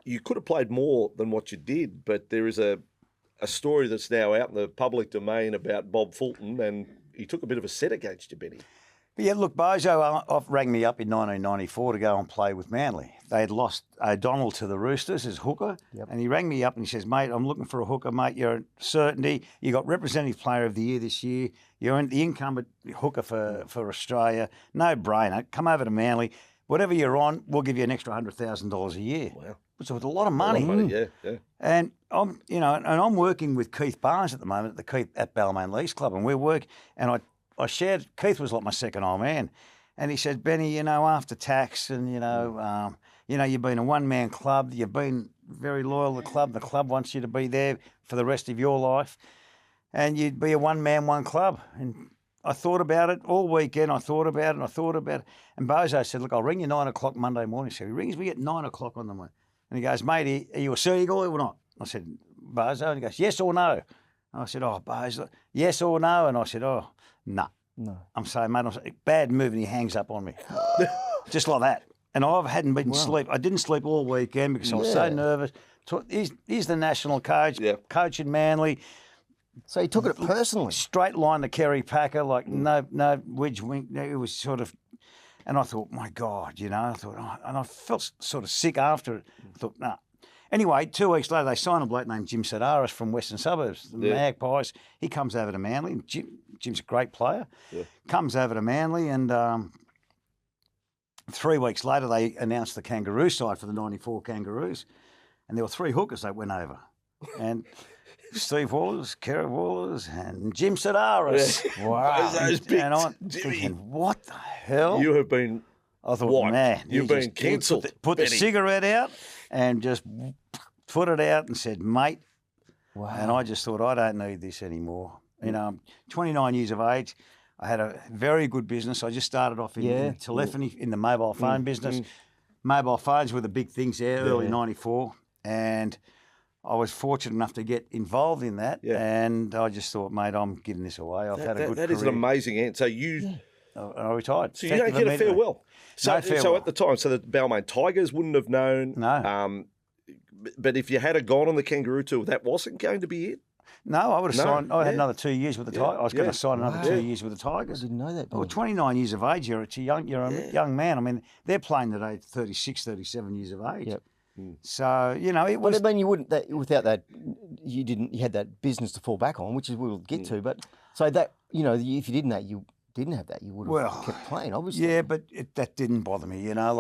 You could have played more than what you did, but there is a story that's now out in the public domain about Bob Fulton, and he took a bit of a set against you, Benny. But yeah, look, Bozo rang me up in 1994 to go and play with Manly. They had lost O'Donnell to the Roosters as hooker, and he rang me up and he says, mate, I'm looking for a hooker, mate. You're a certainty. You got Representative Player of the Year this year. You're the incumbent hooker for Australia. No brainer. Come over to Manly. Whatever you're on, we'll give you an extra $100,000 a year. Wow. So it's a lot of money. Yeah. And I'm working with Keith Barnes at the moment at Balmain Lease Club, and we're working. And I shared. Keith was like my second old man, and he said, Benny, after tax, and you've been a one-man club. You've been very loyal to the club. The club wants you to be there for the rest of your life, and you'd be a one-man, one club. And I thought about it all weekend. I thought about it, and Bozo said, look, I'll ring you 9 o'clock Monday morning. So he rings me at 9 o'clock on the morning. And he goes, mate, are you a Seagull or not? I said, Bozo. And he goes, yes or no? And I said, oh, Bozo, yes or no? And I said, oh, no. I'm saying, mate, bad move. And he hangs up on me. Just like that. And I hadn't been sleep. I didn't sleep all weekend because I was so nervous. He's the national coach, coach in Manly. So he took it personally. Straight line to Kerry Packer, like no wedge wink. It was sort of... And I thought, my God, and I felt sort of sick after it. I thought, nah. Anyway, 2 weeks later, they signed a bloke named Jim Sedaris from Western Suburbs, the Magpies. He comes over to Manly. Jim's a great player. Yeah. Comes over to Manly, and 3 weeks later, they announced the Kangaroo side for the 94 Kangaroos. And there were 3 hookers that went over. And... Steve Wallace, Kerry Wallace, and Jim Sedaris. Yeah. Wow. Those big, and I'm thinking, what the hell? You have been I thought, man. You've been cancelled. Put the cigarette out and just put it out and said, mate. Wow. And I just thought, I don't need this anymore. I'm 29 years of age. I had a very good business. I just started off in telephony, in the mobile phone business. Mobile phones were the big things there, early 94. And... I was fortunate enough to get involved in that, and I just thought, mate, I'm giving this away. I've had a good career. That is an amazing answer. I retired. So you don't get a farewell. So at the time, so the Balmain Tigers wouldn't have known. No. But if you had gone on the Kangaroo tour, that wasn't going to be it. No, I would have signed. I had another 2 years with the Tigers. I was going to sign another 2 years with the Tigers. I didn't know that. Well, 29 years of age, you're a young man. I mean, they're playing today 36, 37 years of age. Yep. So, it was... But I mean, you wouldn't, without that, you had that business to fall back on, which is we'll get to. But so that, if you didn't have that, you would have kept playing, obviously. Yeah, but that didn't bother me, I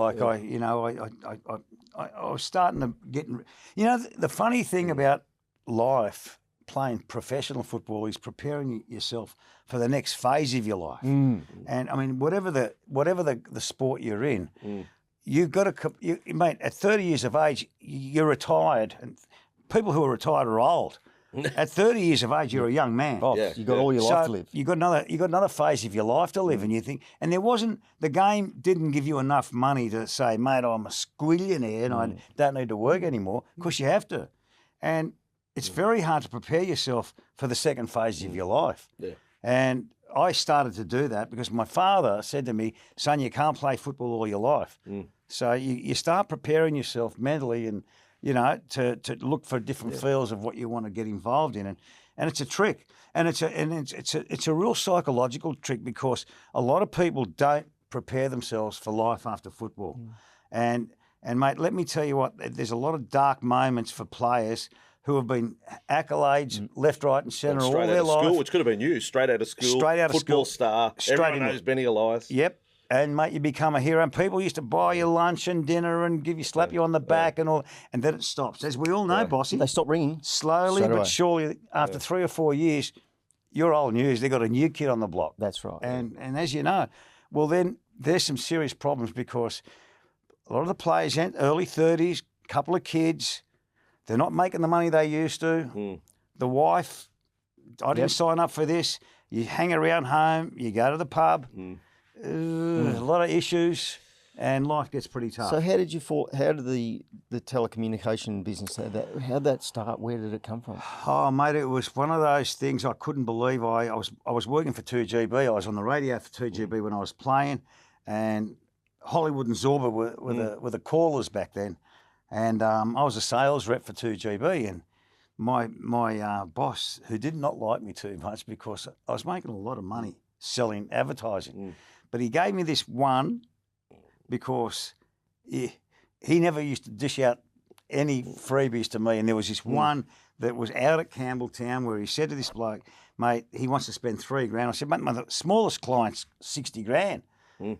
was starting to get... the funny thing about life, playing professional football, is preparing yourself for the next phase of your life. And, I mean, whatever the sport you're in... You've got to, mate, at 30 years of age, you're retired. And people who are retired are old. At 30 years of age, you're a young man. You've got all your life to live. You've got another phase of your life to live. And you think, and the game didn't give you enough money to say, mate, I'm a squillionaire and I don't need to work anymore, because you have to. And it's very hard to prepare yourself for the second phase of your life. Yeah. And I started to do that because my father said to me, son, you can't play football all your life. So you start preparing yourself mentally and, to look for different fields of what you want to get involved in. And it's a trick. And it's a real psychological trick, because a lot of people don't prepare themselves for life after football. And mate, let me tell you what, there's a lot of dark moments for players who have been accolades left, right and centre all their life. School, which could have been you, straight out of school. Straight out of football school. Star. Everyone knows Benny Elias. Yep. And, mate, you become a hero. And people used to buy you lunch and dinner and slap you on the back and all. And then it stops. As we all know, Bossy. They stop ringing. Slowly but surely, after 3 or 4 years, you're old news. They've got a new kid on the block. That's right. And as you know, well, then there's some serious problems, because a lot of the players, early 30s, couple of kids, they're not making the money they used to. The wife, I didn't sign up for this. You hang around home, you go to the pub. A lot of issues, and life gets pretty tough. So how did the telecommunication business, how'd that start? Where did it come from? Oh, mate, it was one of those things I couldn't believe. I was working for 2GB. I was on the radio for 2GB when I was playing, and Hollywood and Zorba were the callers back then. And I was a sales rep for 2GB, and my boss, who did not like me too much because I was making a lot of money selling advertising. But he gave me this one because he never used to dish out any freebies to me. And there was this one that was out at Campbelltown where he said to this bloke, mate, he wants to spend $3,000. I said, mate, my smallest client's $60,000.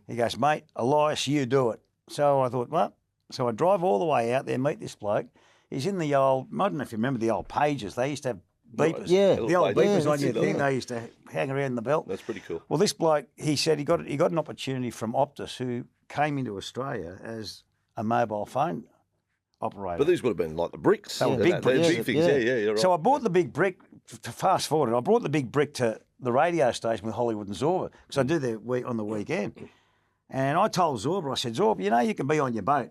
He goes, mate, Elias, you do it. So I thought, what? So I drive all the way out there, meet this bloke. He's in the old, I don't know if you remember the old pages. They used to have beepers. Yeah. The old beepers on your Yeah. thing. They used to hang around the belt. That's pretty cool. Well, this bloke, he said he got an opportunity from Optus, who came into Australia as a mobile phone operator. But these would have been like the bricks. They were big bricks. Big things. Yeah, you're right. So I bought the big brick. To fast forward, I brought the big brick to the radio station with Hollywood and Zorba because I do that on the weekend. And I told Zorba, I said, Zorba, you know you can be on your boat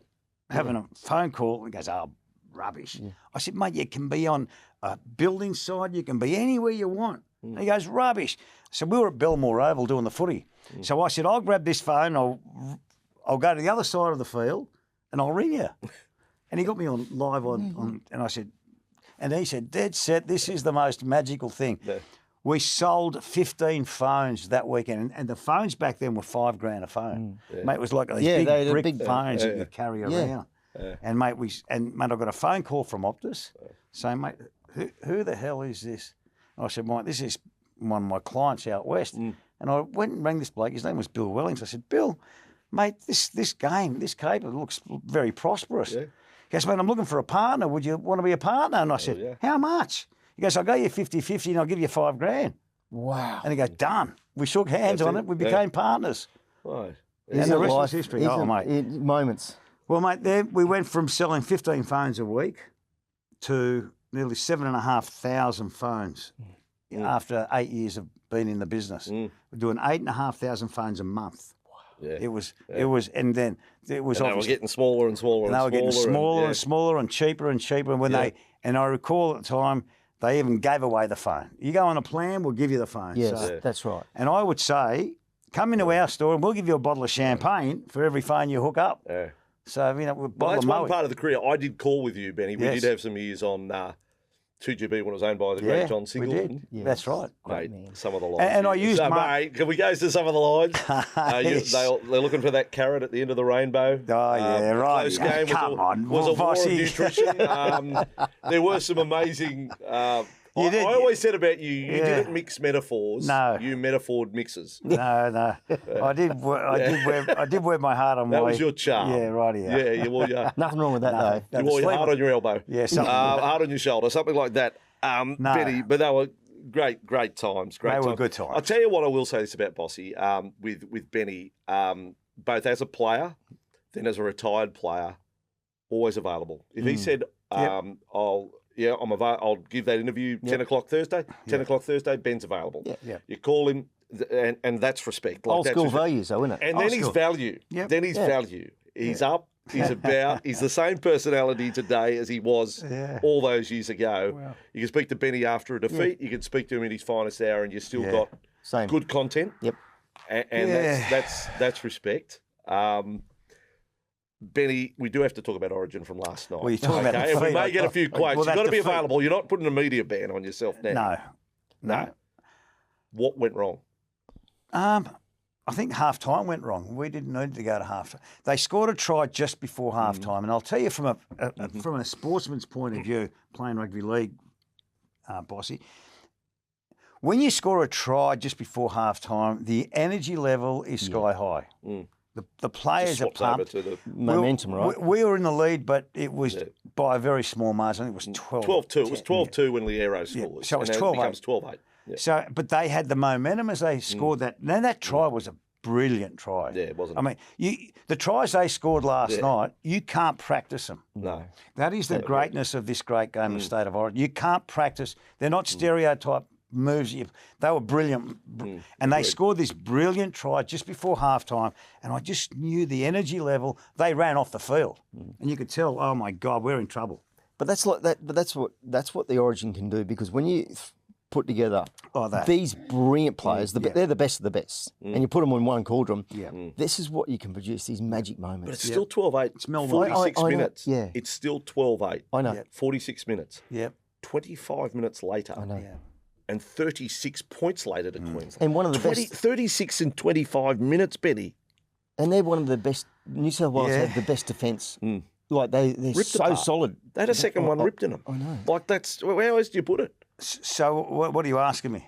having a phone call. He goes, oh, rubbish. Yeah. I said, mate, you can be on a building site. You can be anywhere you want. He goes, rubbish. So we were at Belmore Oval doing the footy. So I said, I'll grab this phone. I'll go to the other side of the field and I'll ring you. And he got me on live on and I said, and he said, dead set, this is the most magical thing. Yeah. We sold 15 phones that weekend, and the phones back then were $5,000 a phone. Mate, it was like these big phones that you carry around. Yeah. And mate, I got a phone call from Optus saying, mate, who the hell is this? And I said, mate, this is one of my clients out west. And I went and rang this bloke. His name was Bill Wellings. I said, Bill, mate, this caper looks very prosperous. Yeah. He goes, mate, I'm looking for a partner. Would you want to be a partner? And I said, how much? He goes, I'll go you 50-50 and I'll give you $5,000. Wow. And he goes, done. We shook hands on it. We became partners. Right. And the rest is history. Oh, mate. Moments. Well, mate, we went from selling 15 phones a week to nearly 7,500 phones after 8 years of being in the business. We're doing 8,500 phones a month. Yeah. It was, and then it was. And they were getting smaller and smaller. And they were getting smaller and smaller and cheaper and cheaper. And and I recall at the time they even gave away the phone. You go on a plan, we'll give you the phone. Yes, that's right. And I would say, come into our store and we'll give you a bottle of champagne for every phone you hook up. Yeah. So that's one part of the career. I did call with you, Benny. We did have some years on 2GB when it was owned by the great John Singleton. We did. Yes. That's right. Mate, some of the lines. And I used mate, can we go to some of the lines? They're looking for that carrot at the end of the rainbow. Oh, yeah, right. Close game was a war of nutrition. There were some amazing... I always said about you didn't mix metaphors. No. You metaphored mixes. No. I did wear my heart on that was your charm. Yeah, right here. Yeah, you wore your... Nothing wrong with that, though. You wore your heart on your elbow. Yeah, something heart on your shoulder, something like that. Benny, but they were great times. They were good times. I'll tell you what I will say this about Bossy, with Benny, both as a player, then as a retired player, always available. If he said, I'll give that interview 10 o'clock Thursday. 10 o'clock Thursday, Ben's available. Yeah. You call him, and that's respect. Old school values, though, isn't it? And then his value. Yep. Then his value. He's up. He's he's the same personality today as he was all those years ago. Wow. You can speak to Benny after a defeat. You can speak to him in his finest hour, and you still got good content. Yep. And that's respect. Benny, we do have to talk about Origin from last night. Well, you're talking about and we may get a few quotes. You've got to be available. You're not putting a media ban on yourself now. No. What went wrong? I think half-time went wrong. We didn't need to go to half-time. They scored a try just before half-time. And I'll tell you from a sportsman's point of view, playing rugby league, Bossy, when you score a try just before half-time, the energy level is sky high. The players are pumped. Over to the momentum, right? We were in the lead, but it was by a very small margin. I think it was 12. 12-2. It was 12-2 when Liero scored. So it was 12-8. It becomes 12-8. Yeah. So, but they had the momentum as they scored that. Now that try was a brilliant try. Yeah, it wasn't. I mean, the tries they scored last night, you can't practice them. No. That is the greatness of this great game, the State of Origin. You can't practice. They're not stereotype moves. They were brilliant. And they scored this brilliant try just before halftime. And I just knew the energy level. They ran off the field. And you could tell, oh my God, we're in trouble. But that's like that. But that's what the Origin can do, because when you put together these brilliant players, they're the best of the best, and you put them in one cauldron, this is what you can produce, these magic moments. But it's still 12-8. It's 46 minutes. Yeah. It's still 12-8. I know. 46 minutes. Yep. 25 minutes later. I know. Yeah. and 36 points later to Queensland. And one of the best. 36 in 25 minutes, Benny. And they're one of the best. New South Wales have the best defence. Like they're Ripped so apart. solid. They had a second one ripped in them. I know. Like that's how else do you put it? So what are you asking me?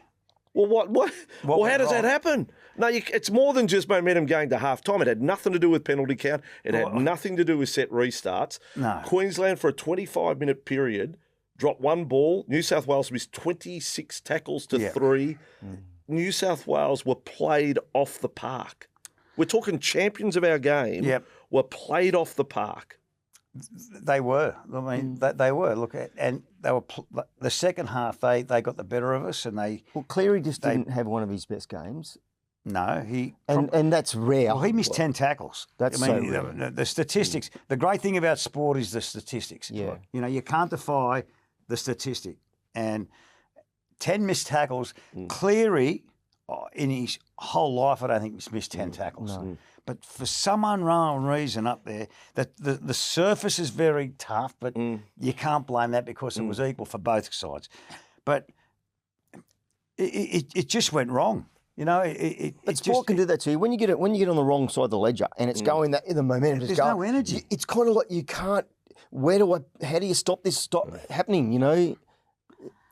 Well, what? Well, how went does that wrong? happen? No, it's more than just momentum going to half time. It had nothing to do with penalty count. It had nothing to do with set restarts. No. Queensland, for a 25-minute period, dropped one ball. New South Wales missed 26 tackles to 3. New South Wales were played off the park. We're talking champions of our game were played off the park. They were. I mean, they were. Look, and they were. The second half, they got the better of us, and they. Well, Cleary just didn't have one of his best games. No, and that's rare. Well, he missed 10 tackles. That's I mean, so rare. the statistics. The great thing about sport is the statistics. Yeah. You know, you can't defy the statistic. And 10 missed tackles. Cleary, in his whole life, I don't think he's missed 10 tackles. No. But for some unknown reason up there, that the surface is very tough, but you can't blame that because it was equal for both sides. But it just went wrong. You know, But sport can do that to you. When you get on the wrong side of the ledger and it's going that the momentum is There's going. no energy. It's kind of like you can't. How do you stop this happening? You know.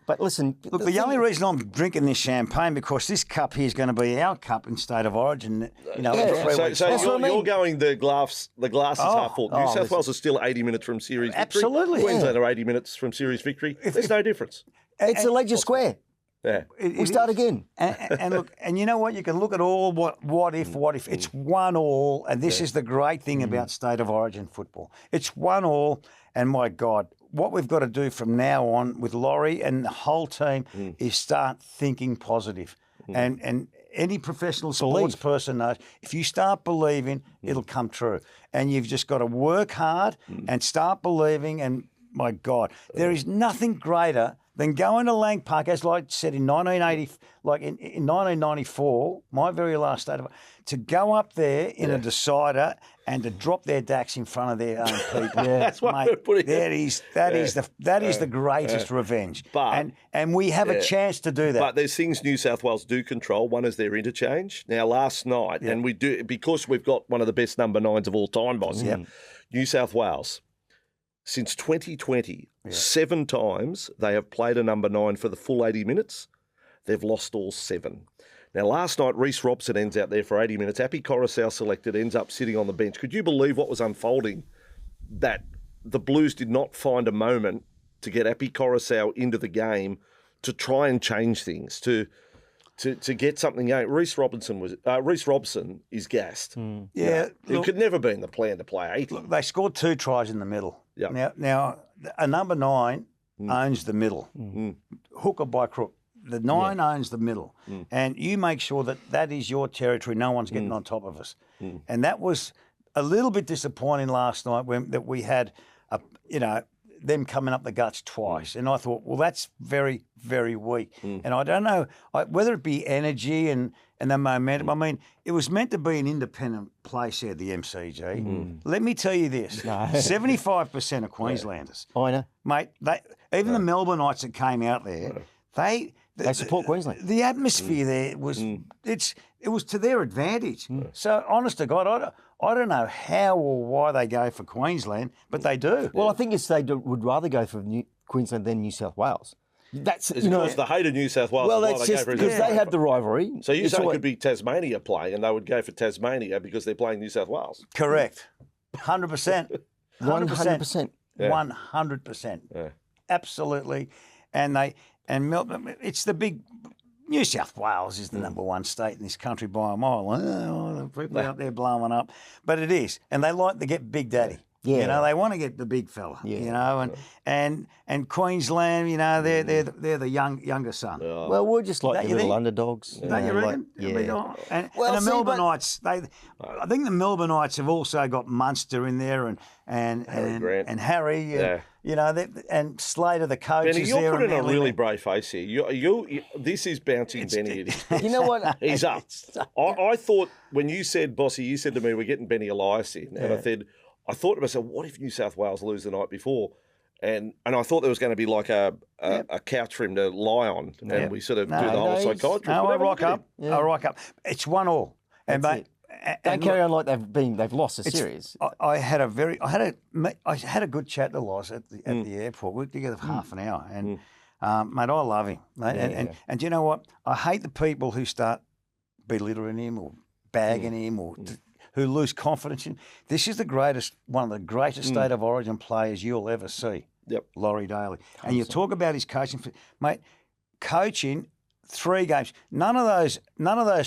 But listen, Look, the only reason I'm drinking this champagne because this cup here is going to be our cup in State of Origin. You know, in 3 weeks' So time. you're going the glass is half full. New South Wales are still 80 minutes from series victory. Absolutely. Queensland are 80 minutes from series victory. There's no difference. it's a ledger square. Yeah. We start again. And look, and you know what? You can look at all what if. It's 1-1, and this is the great thing about State of Origin football. It's 1-1, and my God, what we've got to do from now on with Laurie and the whole team is start thinking positive. And any professional sports person knows if you start believing, it'll come true. And you've just got to work hard and start believing. And my God, there is nothing greater than going to Lang Park, as I said in 1994, my very last state of to go up there in a decider and to drop their dacks in front of their own people. That's what Mate, we're putting that is the greatest revenge. But- and we have a chance to do that. But there's things New South Wales do control. One is their interchange. Now, last night, and we do, because we've got one of the best number 9s of all time, Bossy, New South Wales, since 2020, 7 times they have played a number 9 for the full 80 minutes. They've lost all 7. Now, last night, Reece Robson ends out there for 80 minutes. Appy Coruscant selected, ends up sitting on the bench. Could you believe what was unfolding? That the Blues did not find a moment to get Appy Coruscant into the game to try and change things, to get something going. Reece Robson is gassed. Yeah, It could never be in the plan to play 80. Look, they scored 2 tries in the middle. Yep. Now a number 9 owns the middle, hook or by crook. The 9 owns the middle, and you make sure that is your territory. No one's getting on top of us, and that was a little bit disappointing last night that we had, them coming up the guts twice, and I thought, well, that's very, very weak. And I don't know whether it be energy and the momentum. I mean, it was meant to be an independent place here, the MCG. Let me tell you this: 75% of Queenslanders, I know. mate. Even the Melbourneites that came out there, they support Queensland. The atmosphere there was it was to their advantage. So honest to God, I don't know how or why they go for Queensland, but they do. Well, I think would rather go for Queensland than New South Wales. That's Because the hate of New South Wales. Well, is why that's they just go for because they have the rivalry. So you say it could be Tasmania playing, and they would go for Tasmania because they're playing New South Wales. Correct, 100%, 100%. 100%, absolutely, and Melbourne, it's the big. New South Wales is the number 1 state in this country by a mile. The people out there blowing up, but it is, and they like to get Big Daddy. Yeah. You know, they want to get the big fella. Yeah. You know, and Queensland, you know, they're the younger son. Well, we're just like Don't the you little think? underdogs. Don't you reckon? And the Melbourneites, I think the Melbourneites have also got Munster in there and Harry. You know, and Slater, the coach, Benny, is you're there. putting a and really brave face here. You this is bouncing Benny. You know what? He's up. I thought when you said, Bossy, you said to me, we're getting Benny Elias in. And I thought to myself, what if New South Wales lose the night before? And I thought there was going to be like a couch for him to lie on, and we sort of do the whole psychiatrist. No, I rock up. I rock up. It's 1-1. And mate, don't carry on like they've lost a series. I had a good chat to Loz at the airport. We were together for half an hour, and mate, I love him. Mate. And do you know what? I hate the people who start belittling him or bagging him or who lose confidence in him. This is one of the greatest state of origin players you'll ever see. Yep, Laurie Daly. And you talk about his coaching, mate. Coaching 3 games. None of those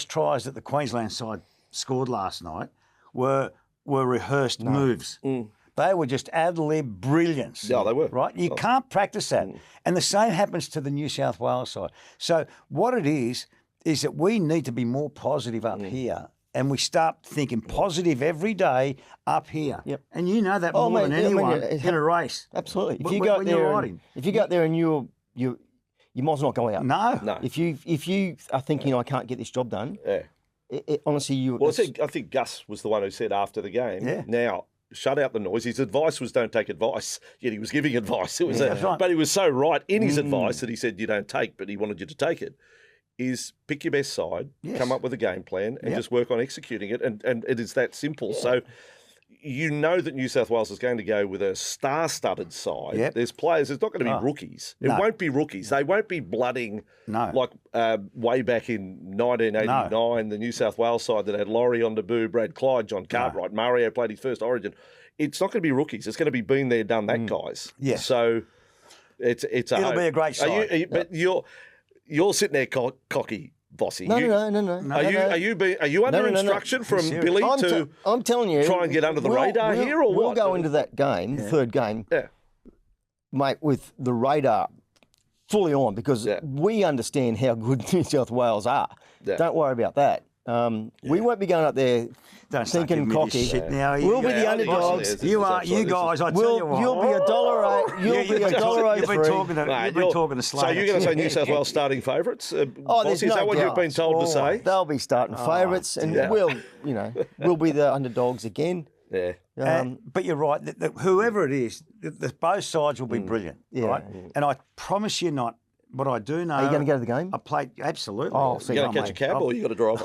tries that the Queensland side scored last night were rehearsed moves. They were just ad-lib brilliance. Yeah, they were. Right? You can't practice that. And the same happens to the New South Wales side. So what it is that we need to be more positive up here, and we start thinking positive every day up here. Yep. And you know that more than anyone in a race. Absolutely. If you go out there and you might as well not go out. No. If you are thinking I can't get this job done, honestly, you. Well, I think Gus was the one who said after the game. Now, shut out the noise. His advice was don't take advice. Yet he was giving advice. It was, but he was so right in his advice that he said you don't take, but he wanted you to take it. Is pick your best side, come up with a game plan, and just work on executing it. And it is that simple. So you know that New South Wales is going to go with a star-studded side. Yep. There's players. There's not going to be rookies. It won't be rookies. They won't be blooding like way back in 1989, the New South Wales side that had Laurie on debut, Brad Clyde, John Cartwright, Mario played his first Origin. It's not going to be rookies. It's going to be been there, done that guys. Yes. So it'll be a great side. But you're sitting there cocky, Bossy. No. Are you under instruction from Billy I'm telling you, try and get under the radar here, or we'll what? go into that game, the third game, mate, with the radar fully on because we understand how good New South Wales are. Yeah. Don't worry about that. We won't be going up there thinking cocky. Shit now. We'll be the underdogs. You guys. I tell you what. You'll be $1.08. You'll be $1.03. You've been talking to So you're going to say New South Wales starting favourites? There's is no that what doubt. you've been told to say? They'll be starting favourites, and we'll be the underdogs again. Yeah. But you're right. Whoever it is, both sides will be brilliant, right? And I promise you not. What I do know. Are you going to go to the game? I played absolutely. Oh, so you're going to catch a cab or you got to drive?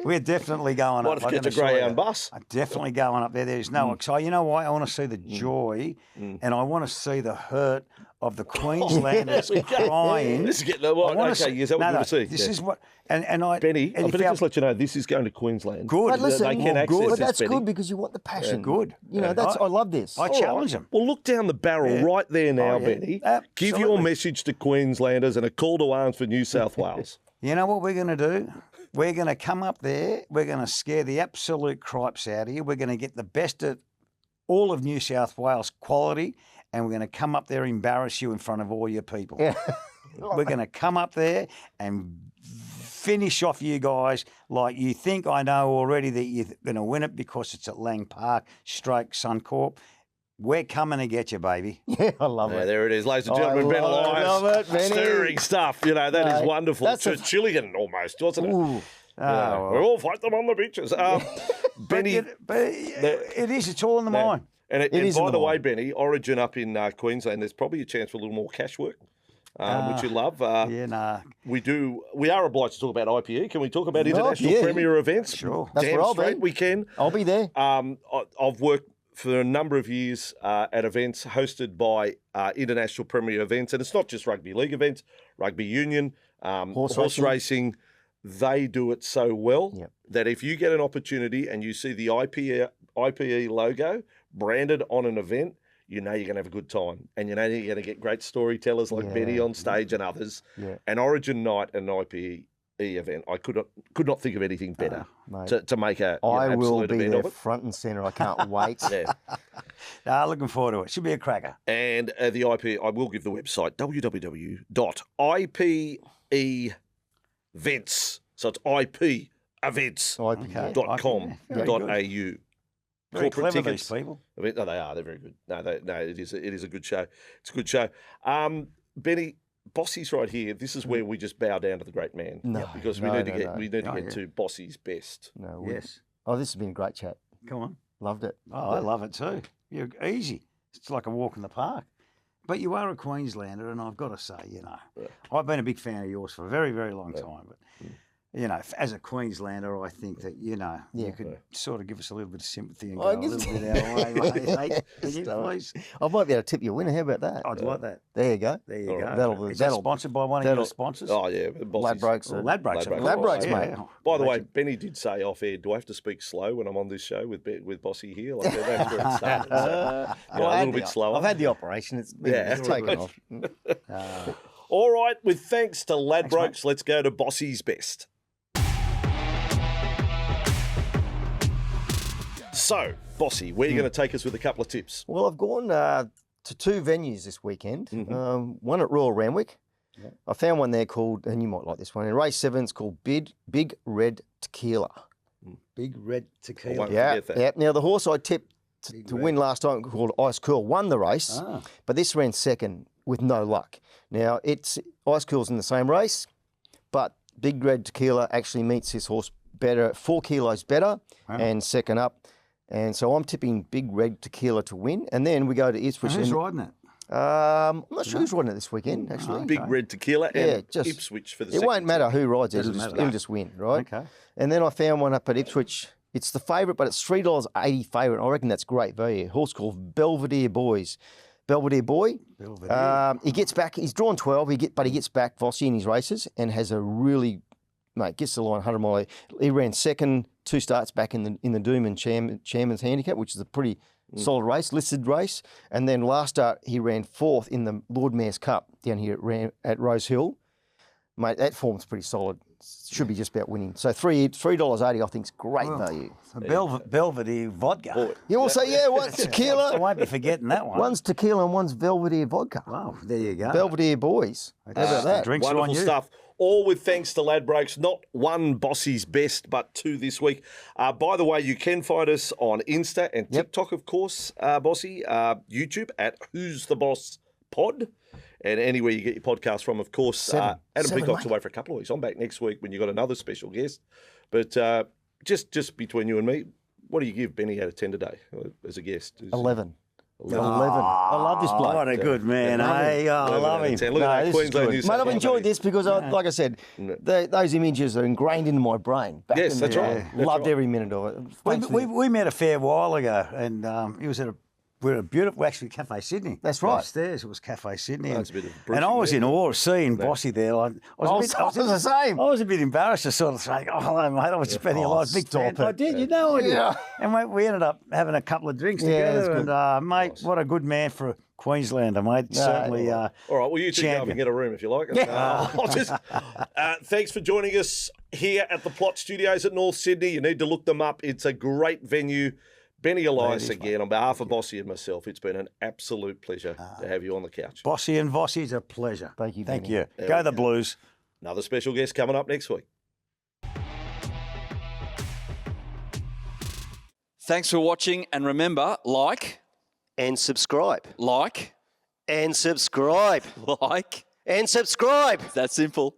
We're definitely going up. Might have to catch a Greyhound bus. I'm definitely going up there. There's no. So you know why? I want to see the joy, and I want to see the hurt of the Queenslanders crying. This is getting is that what you want to see? This is what. And I, Benny, I better just let you know this is going to Queensland. Good. But listen, they can access but that's this, good because you want the passion. Good. You know, I love this. I challenge them. Well, look down the barrel right there now, Benny. Absolutely. Give your message to Queenslanders and a call to arms for New South Wales. You know what we're going to do? We're going to come up there. We're going to scare the absolute cripes out of you. We're going to get the best of all of New South Wales quality, and we're going to come up there and embarrass you in front of all your people. Yeah. We're going to come up there and finish off you guys like you think I know already that you're going to win it because it's at Lang Park, Suncorp. We're coming to get you, baby. Yeah, I love it. There it is, ladies and gentlemen. Ben Elias. I love it, Benny. Stirring stuff. You know, that is wonderful. That's Chilligan almost, wasn't it? Ooh. Yeah. We all fight them on the beaches. Benny. It is. It's all in the mind. And by the way, Benny, Origin up in Queensland, there's probably a chance for a little more cash work. Which you love. We are obliged to talk about IPE. Can we talk about international premier events? Sure. That's where I'll be. We can. I'll be there. I've worked for a number of years at events hosted by international premier events. And it's not just rugby league events, rugby union, horse racing. They do it so well that if you get an opportunity and you see the IPE logo branded on an event, you know you're going to have a good time. And you know you're going to get great storytellers like Benny on stage and others. Yeah. An Origin night and an IPE event, I could not think of anything better to make a I will absolute be event there of it. front and centre. I can't wait. Looking forward to it. Should be a cracker. And the IPE, I will give the website, www.ipeevents. So it's ipeevents.com.au. Very clever, these people. No, they are. They're very good. No, it is a good show. It's a good show. Benny, Bossy's right here. This is where we just bow down to the great man. Because we need to get to Bossy's best. This has been a great chat. Come on. Loved it. Oh, I love it too. You're easy. It's like a walk in the park. But you are a Queenslander, and I've got to say, I've been a big fan of yours for a very, very long time. But, as a Queenslander, I think that, you could sort of give us a little bit of sympathy and go a little bit our way, mate. Can you, please? I might be able to tip you a winner. How about that? I'd like that. There you go. There you go. That'll Is that sponsored by one of your sponsors? Oh, yeah. Ladbrokes. Ladbrokes, mate. By the way, Benny did say off air, do I have to speak slow when I'm on this show with Bossy here? Like, that's where it started. So, a little bit slower. I've had the operation. It's taken off. All right, with thanks to Ladbrokes, let's go to Bossy's best. So, Bossy, where are you going to take us with a couple of tips? Well, I've gone to 2 venues this weekend. One at Royal Randwick. Yeah. I found one there called, and you might like this one, in race 7, it's called Big Red Tequila. Big Red Tequila. I won't forget that. Yeah. Now, the horse I tipped to win last time, called Ice Cool, won the race, but this ran second with no luck. Now, Ice Cool's in the same race, but Big Red Tequila actually meets this horse better, 4 kilos better, and second up. And so I'm tipping Big Red Tequila to win. And then we go to Ipswich. Who's riding it? I'm not sure who's riding it this weekend, actually. Big Red Tequila and Ipswich for the second. It won't matter who rides it. It'll just win, right? Okay. And then I found one up at Ipswich. It's the favourite, but it's $3.80 favourite. I reckon that's great value. A horse called Belvedere Boys. Belvedere Boy. He gets back. He's drawn 12, but he gets back Vossy in his races and has a really... Mate, gets the line 100 mile. He ran second 2 starts back in the Doom Chairman's Handicap, which is a pretty solid race, listed race. And then last start, he ran 4th in the Lord Mayor's Cup down here at Rose Hill. Mate, that form's pretty solid. Should be just about winning. So $3.80, I think, is great value. Belvedere vodka. You also, one's tequila. I won't be forgetting that one. One's tequila and one's Belvedere vodka. Wow, there you go. Belvedere Boys. How about that? Drinks Wonderful on you. stuff. All with thanks to Ladbrokes, not one Bossy's best, but 2 this week. By the way, you can find us on Insta and TikTok, of course, Bossy. YouTube at Who's the Boss Pod. And anywhere you get your podcast from, of course. Adam Peacock's away for a couple of weeks. I'm back next week when you've got another special guest. But just between you and me, what do you give Benny out of 10 today as a guest? 11. 11. I love this bloke. What a good man, I love him. Look at that Queensland News. Mate, I've enjoyed this because, like I said, those images are ingrained into my brain. Yes, that's right. Loved every minute of it. We met a fair while ago, and he was at a beautiful, actually, Cafe Sydney. That's right. Upstairs, it was Cafe Sydney. That's a bit of and I was in awe of seeing Bossy there. I was the same. I was a bit embarrassed to sort of say, oh, hello, mate, I was spending a lot of big time. I did, I did. Yeah. And we ended up having a couple of drinks together. And, mate, what a good man for a Queenslander, mate. Certainly. All right, well, you two go up and get a room if you like. Thanks for joining us here at the Plot Studios at North Sydney. You need to look them up. It's a great venue. Benny Elias again, on behalf of Bossy and myself, it's been an absolute pleasure to have you on the couch. Bossy and Vossy, it's a pleasure. Thank you, Thank you. Go the Blues. Another special guest coming up next week. Thanks for watching, and remember, like and subscribe. Like and subscribe. Like and subscribe. It's that simple.